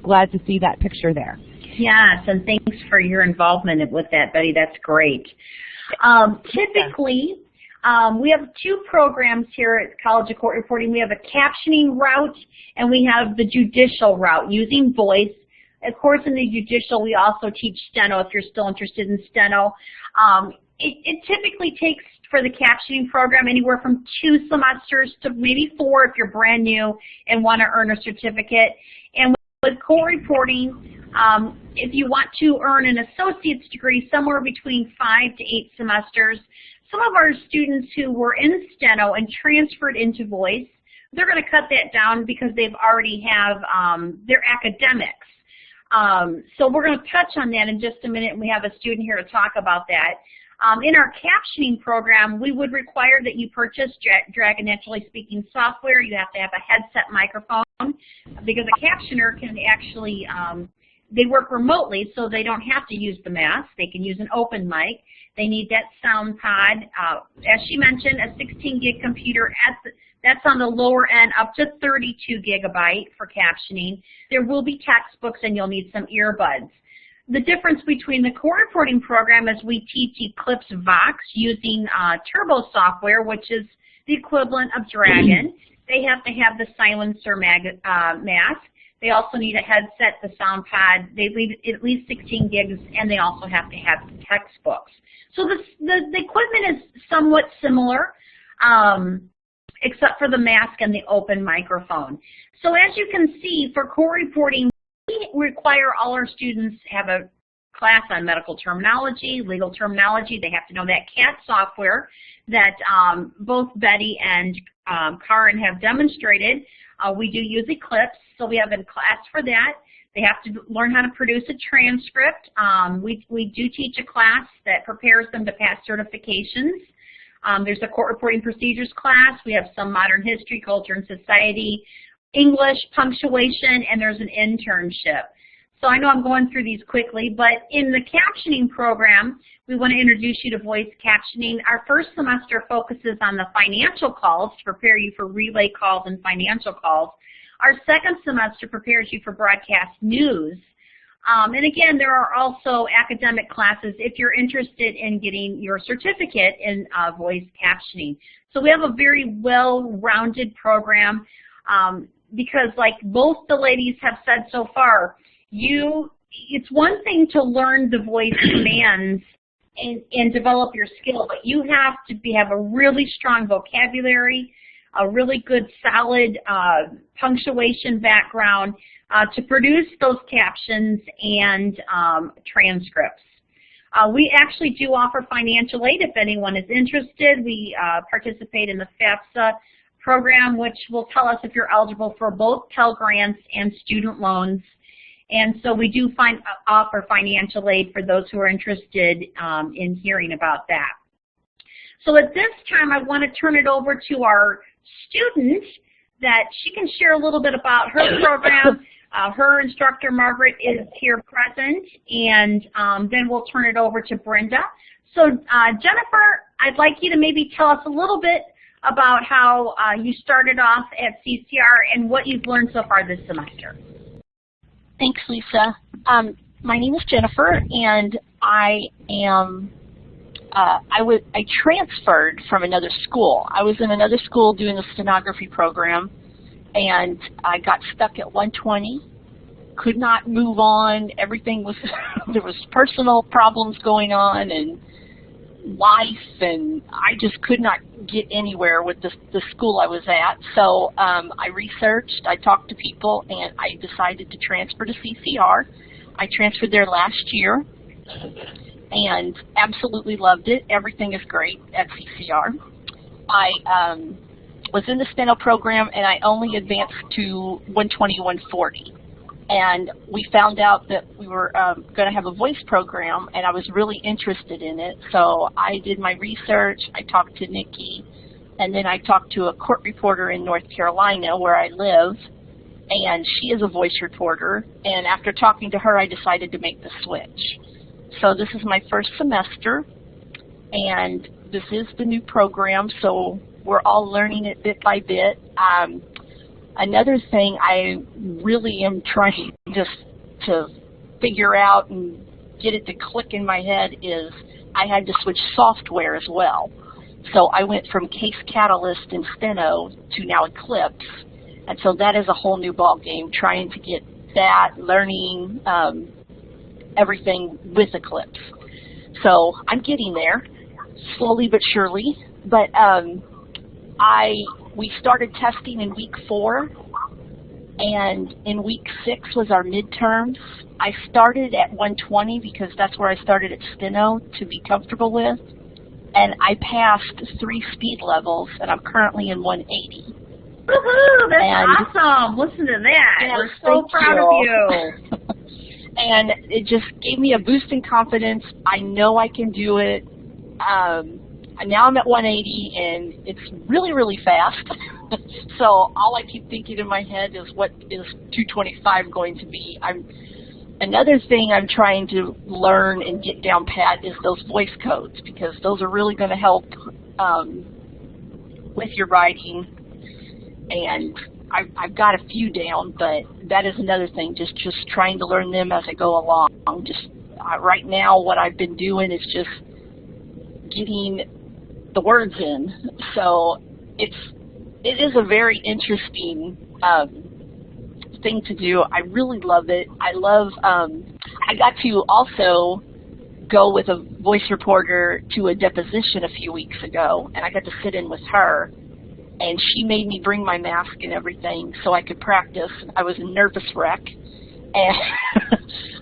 glad to see that picture there. Yes, and thanks for your involvement with that, Betty. That's great. Typically, we have 2 programs here at College of Court Reporting. We have a captioning route, and we have the judicial route using voice. Of course, in the judicial, we also teach steno if you're still interested in steno. It typically takes, for the captioning program, anywhere from 2 semesters to maybe 4 if you're brand new and want to earn a certificate. And with court reporting, if you want to earn an associate's degree, somewhere between 5 to 8 semesters. Some of our students who were in steno and transferred into voice, they're going to cut that down because they've already have their academics. So we're going to touch on that in just a minute, and we have a student here to talk about that. In our captioning program, we would require that you purchase Dragon Naturally Speaking software. You have to have a headset microphone because a captioner can actually, they work remotely, so they don't have to use the mask. They can use an open mic. They need that sound pod. As she mentioned, a 16-gig computer. That's on the lower end, up to 32 gigabyte for captioning. There will be textbooks, and you'll need some earbuds. The difference between the court reporting program is we teach Eclipse Vox using Turbo software, which is the equivalent of Dragon. They have to have the silencer mask. They also need a headset, the sound pod. They need at least 16 gigs, and they also have to have textbooks. So the equipment is somewhat similar, except for the mask and the open microphone. So as you can see, for court reporting, we require all our students have a class on medical terminology, legal terminology. They have to know that CAT software that both Bettye and Caryn have demonstrated. We do use Eclipse, so we have a class for that. They have to learn how to produce a transcript. We do teach a class that prepares them to pass certifications. There's a court reporting procedures class. We have some modern history, culture and society, English, punctuation, and there's an internship. So I know I'm going through these quickly, but in the captioning program, we want to introduce you to voice captioning. Our first semester focuses on the financial calls to prepare you for relay calls and financial calls. Our second semester prepares you for broadcast news. And again, there are also academic classes if you're interested in getting your certificate in voice captioning. So we have a very well-rounded program because, like both the ladies have said so far, it's one thing to learn the voice commands and develop your skill, but you have to have a really strong vocabulary, a really good solid punctuation background to produce those captions and transcripts. We actually do offer financial aid if anyone is interested. We participate in the FAFSA program, which will tell us if you're eligible for both Pell Grants and student loans. And so we do offer financial aid for those who are interested in hearing about that. So at this time, I want to turn it over to our student that she can share a little bit about her program. Her instructor, Margaret, is here present, and then we'll turn it over to Brenda. So Jennifer, I'd like you to maybe tell us a little bit about how you started off at CCR and what you've learned so far this semester. Thanks, Lisa. My name is Jennifer, and I transferred from another school. I was in another school doing a stenography program, and I got stuck at 120. Could not move on. Everything was there was personal problems going on and life, and I just could not get anywhere with the school I was at. So I researched, I talked to people, and I decided to transfer to CCR. I transferred there last year and absolutely loved it. Everything is great at CCR. I was in the steno program, and I only advanced to 120, 140. And we found out that we were going to have a voice program, and I was really interested in it. So I did my research, I talked to Nikki, and then I talked to a court reporter in North Carolina where I live, and she is a voice reporter. And after talking to her, I decided to make the switch. So this is my first semester, and this is the new program, so we're all learning it bit by bit. Another thing I really am trying just to figure out and get it to click in my head is I had to switch software as well. So I went from Case Catalyst and Steno to now Eclipse, and so that is a whole new ball game, trying to get that, learning everything with Eclipse. So I'm getting there, slowly but surely. But we started testing in week 4, and in week 6 was our midterms. I started at 120 because that's where I started at Steno to be comfortable with, and I passed 3 speed levels, and I'm currently in 180. Woohoo! That's awesome! Listen to that. Yeah, we're so proud of you. And it just gave me a boost in confidence. I know I can do it. Now I'm at 180, and it's really, really fast. So all I keep thinking in my head is, what is 225 going to be? Another thing I'm trying to learn and get down pat is those voice codes, because those are really going to help with your writing. And I've got a few down, but that is another thing, just trying to learn them as I go along. Just right now, what I've been doing is just getting the words in. So it is a very interesting thing to do. I really love it. I got to also go with a voice reporter to a deposition a few weeks ago, and I got to sit in with her, and she made me bring my mask and everything so I could practice. I was a nervous wreck, and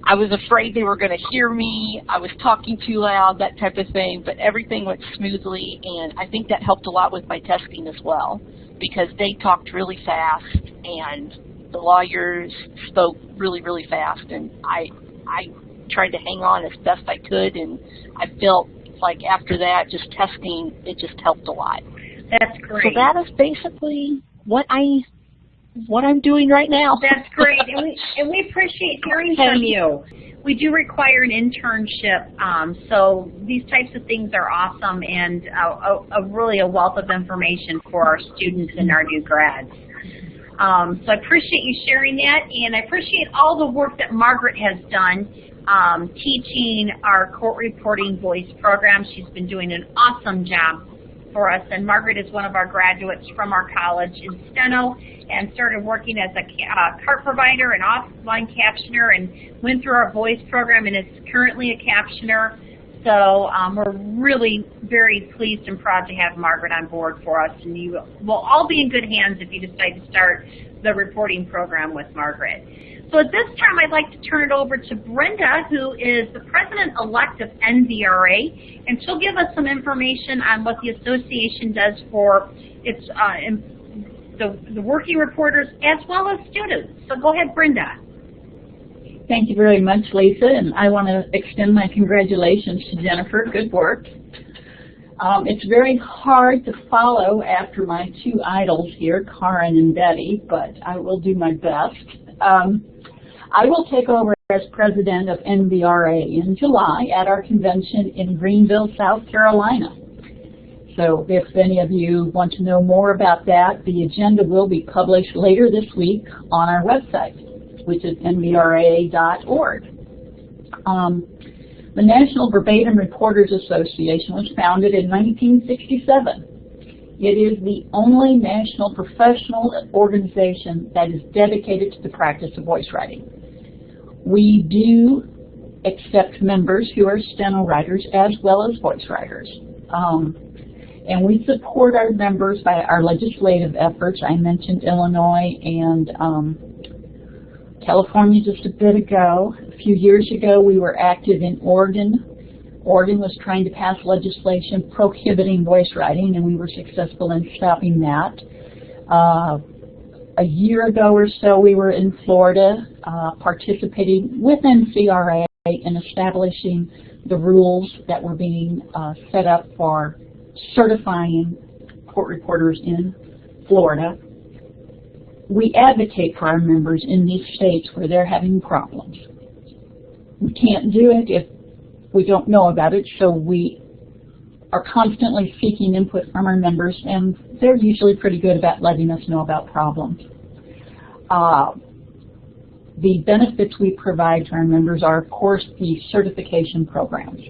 I was afraid they were going to hear me. I was talking too loud, that type of thing, but everything went smoothly, and I think that helped a lot with my testing as well, because they talked really fast, and the lawyers spoke really, really fast, and I tried to hang on as best I could, and I felt like after that, just testing, it just helped a lot. That's great. So that is basically what I'm doing right now. That's great, and we appreciate hearing from you. We do require an internship, so these types of things are awesome and really a wealth of information for our students and our new grads. So I appreciate you sharing that, and I appreciate all the work that Margaret has done teaching our court reporting voice program. She's been doing an awesome job for us, and Margaret is one of our graduates from our college in Steno and started working as a CART provider and offline captioner and went through our voice program and is currently a captioner. So we're really very pleased and proud to have Margaret on board for us, and you will all be in good hands if you decide to start the reporting program with Margaret. So at this time, I'd like to turn it over to Brenda, who is the president-elect of NVRA, and she'll give us some information on what the association does for its the working reporters as well as students. So go ahead, Brenda. Thank you very much, Lisa, and I want to extend my congratulations to Jennifer. Good work. It's very hard to follow after my two idols here, Caryn and Bettye, but I will do my best. I will take over as president of NVRA in July at our convention in Greenville, South Carolina. So if any of you want to know more about that, the agenda will be published later this week on our website, which is nvra.org. The National Verbatim Reporters Association was founded in 1967. It is the only national professional organization that is dedicated to the practice of voice writing. We do accept members who are steno writers as well as voice writers. And we support our members by our legislative efforts. I mentioned Illinois and California just a bit ago. A few years ago, we were active in Oregon. Oregon was trying to pass legislation prohibiting voice writing, and we were successful in stopping that. A year ago or so, we were in Florida participating with CCR in establishing the rules that were being set up for certifying court reporters in Florida. We advocate for our members in these states where they're having problems. We can't do it if we don't know about it, so we are constantly seeking input from our members, and they're usually pretty good about letting us know about problems. The benefits we provide to our members are, of course, the certification programs.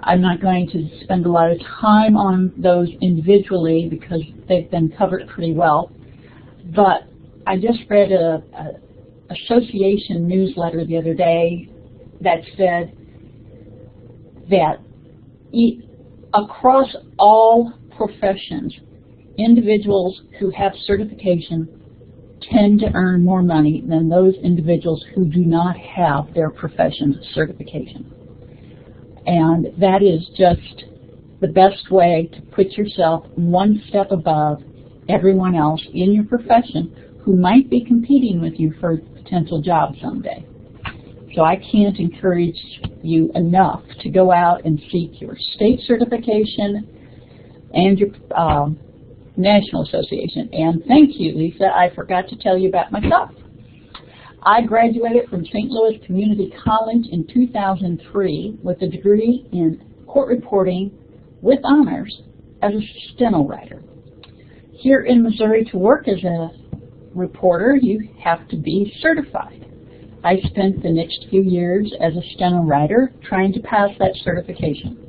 I'm not going to spend a lot of time on those individually because they've been covered pretty well, but I just read a association newsletter the other day that said that across all professions, individuals who have certification tend to earn more money than those individuals who do not have their profession's certification. And that is just the best way to put yourself one step above everyone else in your profession who might be competing with you for a potential job someday. So I can't encourage you enough to go out and seek your state certification and your national association. And thank you, Lisa. I forgot to tell you about myself. I graduated from St. Louis Community College in 2003 with a degree in court reporting with honors as a steno writer. Here in Missouri, to work as a reporter, you have to be certified. I spent the next few years as a steno writer trying to pass that certification.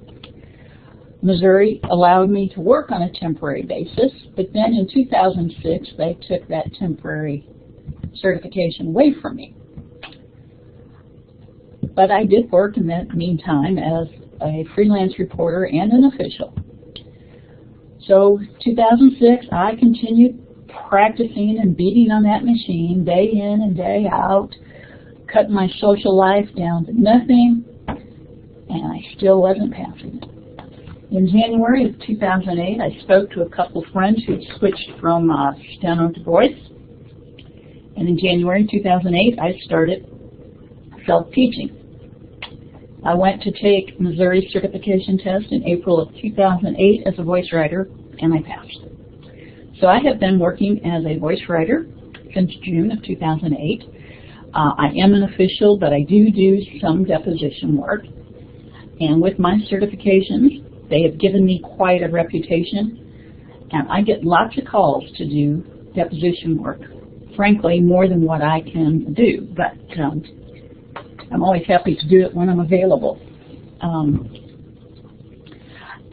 Missouri allowed me to work on a temporary basis, but then in 2006 they took that temporary certification away from me. but I did work in that meantime as a freelance reporter and an official. So 2006, I continued practicing and beating on that machine day in and day out, cutting my social life down to nothing, and I still wasn't passing it. In January of 2008, I spoke to a couple of friends who had switched from steno to voice, and in January 2008, I started self-teaching. I went to take Missouri certification test in April of 2008 as a voice writer, and I passed. So I have been working as a voice writer since June of 2008. I am an official, but I do some deposition work. And with my certifications, they have given me quite a reputation, and I get lots of calls to do deposition work. Frankly, more than what I can do, but I'm always happy to do it when I'm available.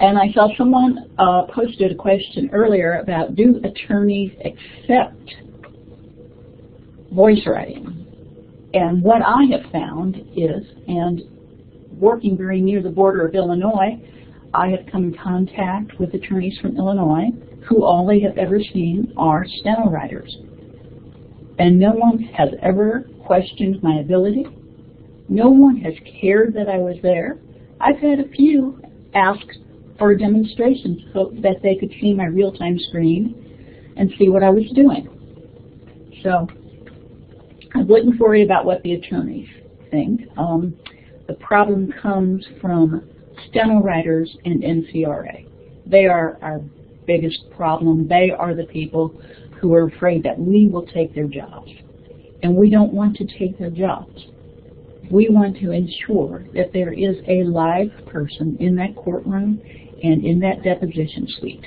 And I saw someone posted a question earlier about, do attorneys accept voice writing? And what I have found is, and working very near the border of Illinois, I have come in contact with attorneys from Illinois who all they have ever seen are steno writers. And no one has ever questioned my ability. No one has cared that I was there. I've had a few ask for a demonstration so that they could see my real-time screen and see what I was doing. So I wouldn't worry about what the attorneys think. The problem comes from steno writers and NCRA. They are our biggest problem. They are the people who are afraid that we will take their jobs. And we don't want to take their jobs. We want to ensure that there is a live person in that courtroom and in that deposition suite.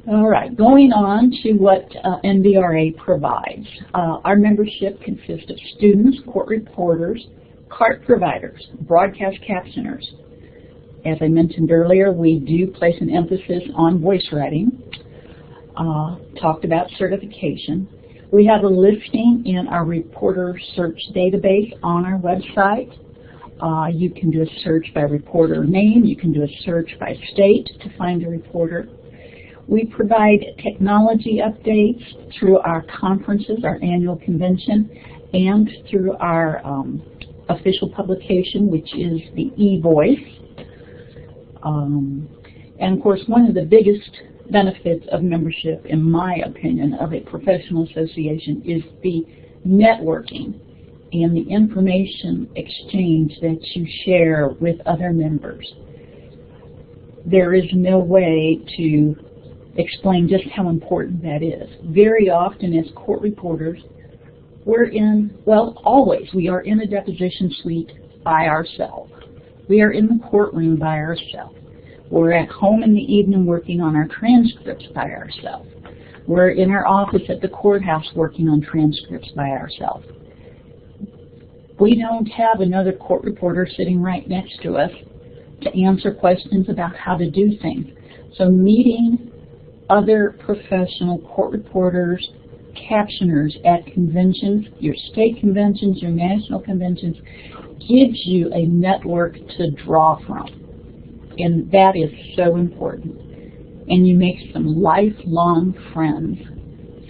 All right, going on to what NBRA provides. Our membership consists of students, court reporters, CART providers, broadcast captioners. As I mentioned earlier, we do place an emphasis on voice writing. Talked about certification. We have a listing in our reporter search database on our website. You can do a search by reporter name. You can do a search by state to find a reporter. We provide technology updates through our conferences, our annual convention, and through our official publication, which is the e-voice. And of course, one of the biggest benefits of membership, in my opinion, of a professional association is the networking and the information exchange that you share with other members. There is no way to explain just how important that is. Very often as court reporters, we're in, well, always, we are in a deposition suite by ourselves. We are in the courtroom by ourselves. We're at home in the evening working on our transcripts by ourselves. We're in our office at the courthouse working on transcripts by ourselves. We don't have another court reporter sitting right next to us to answer questions about how to do things. So meeting other professional court reporters, captioners at conventions, your state conventions, your national conventions, gives you a network to draw from. And that is so important. And you make some lifelong friends,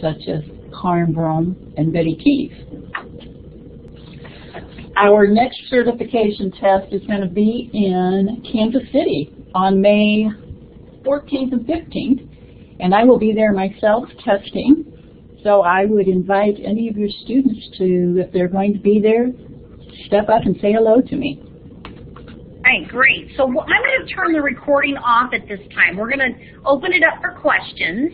such as Caryn Broome and Bettye Keyes. Our next certification test is going to be in Kansas City on May 14th and 15th. And I will be there myself testing. So I would invite any of your students to, if they're going to be there, step up and say hello to me. All right, great. So I'm going to turn the recording off at this time. We're going to open it up for questions.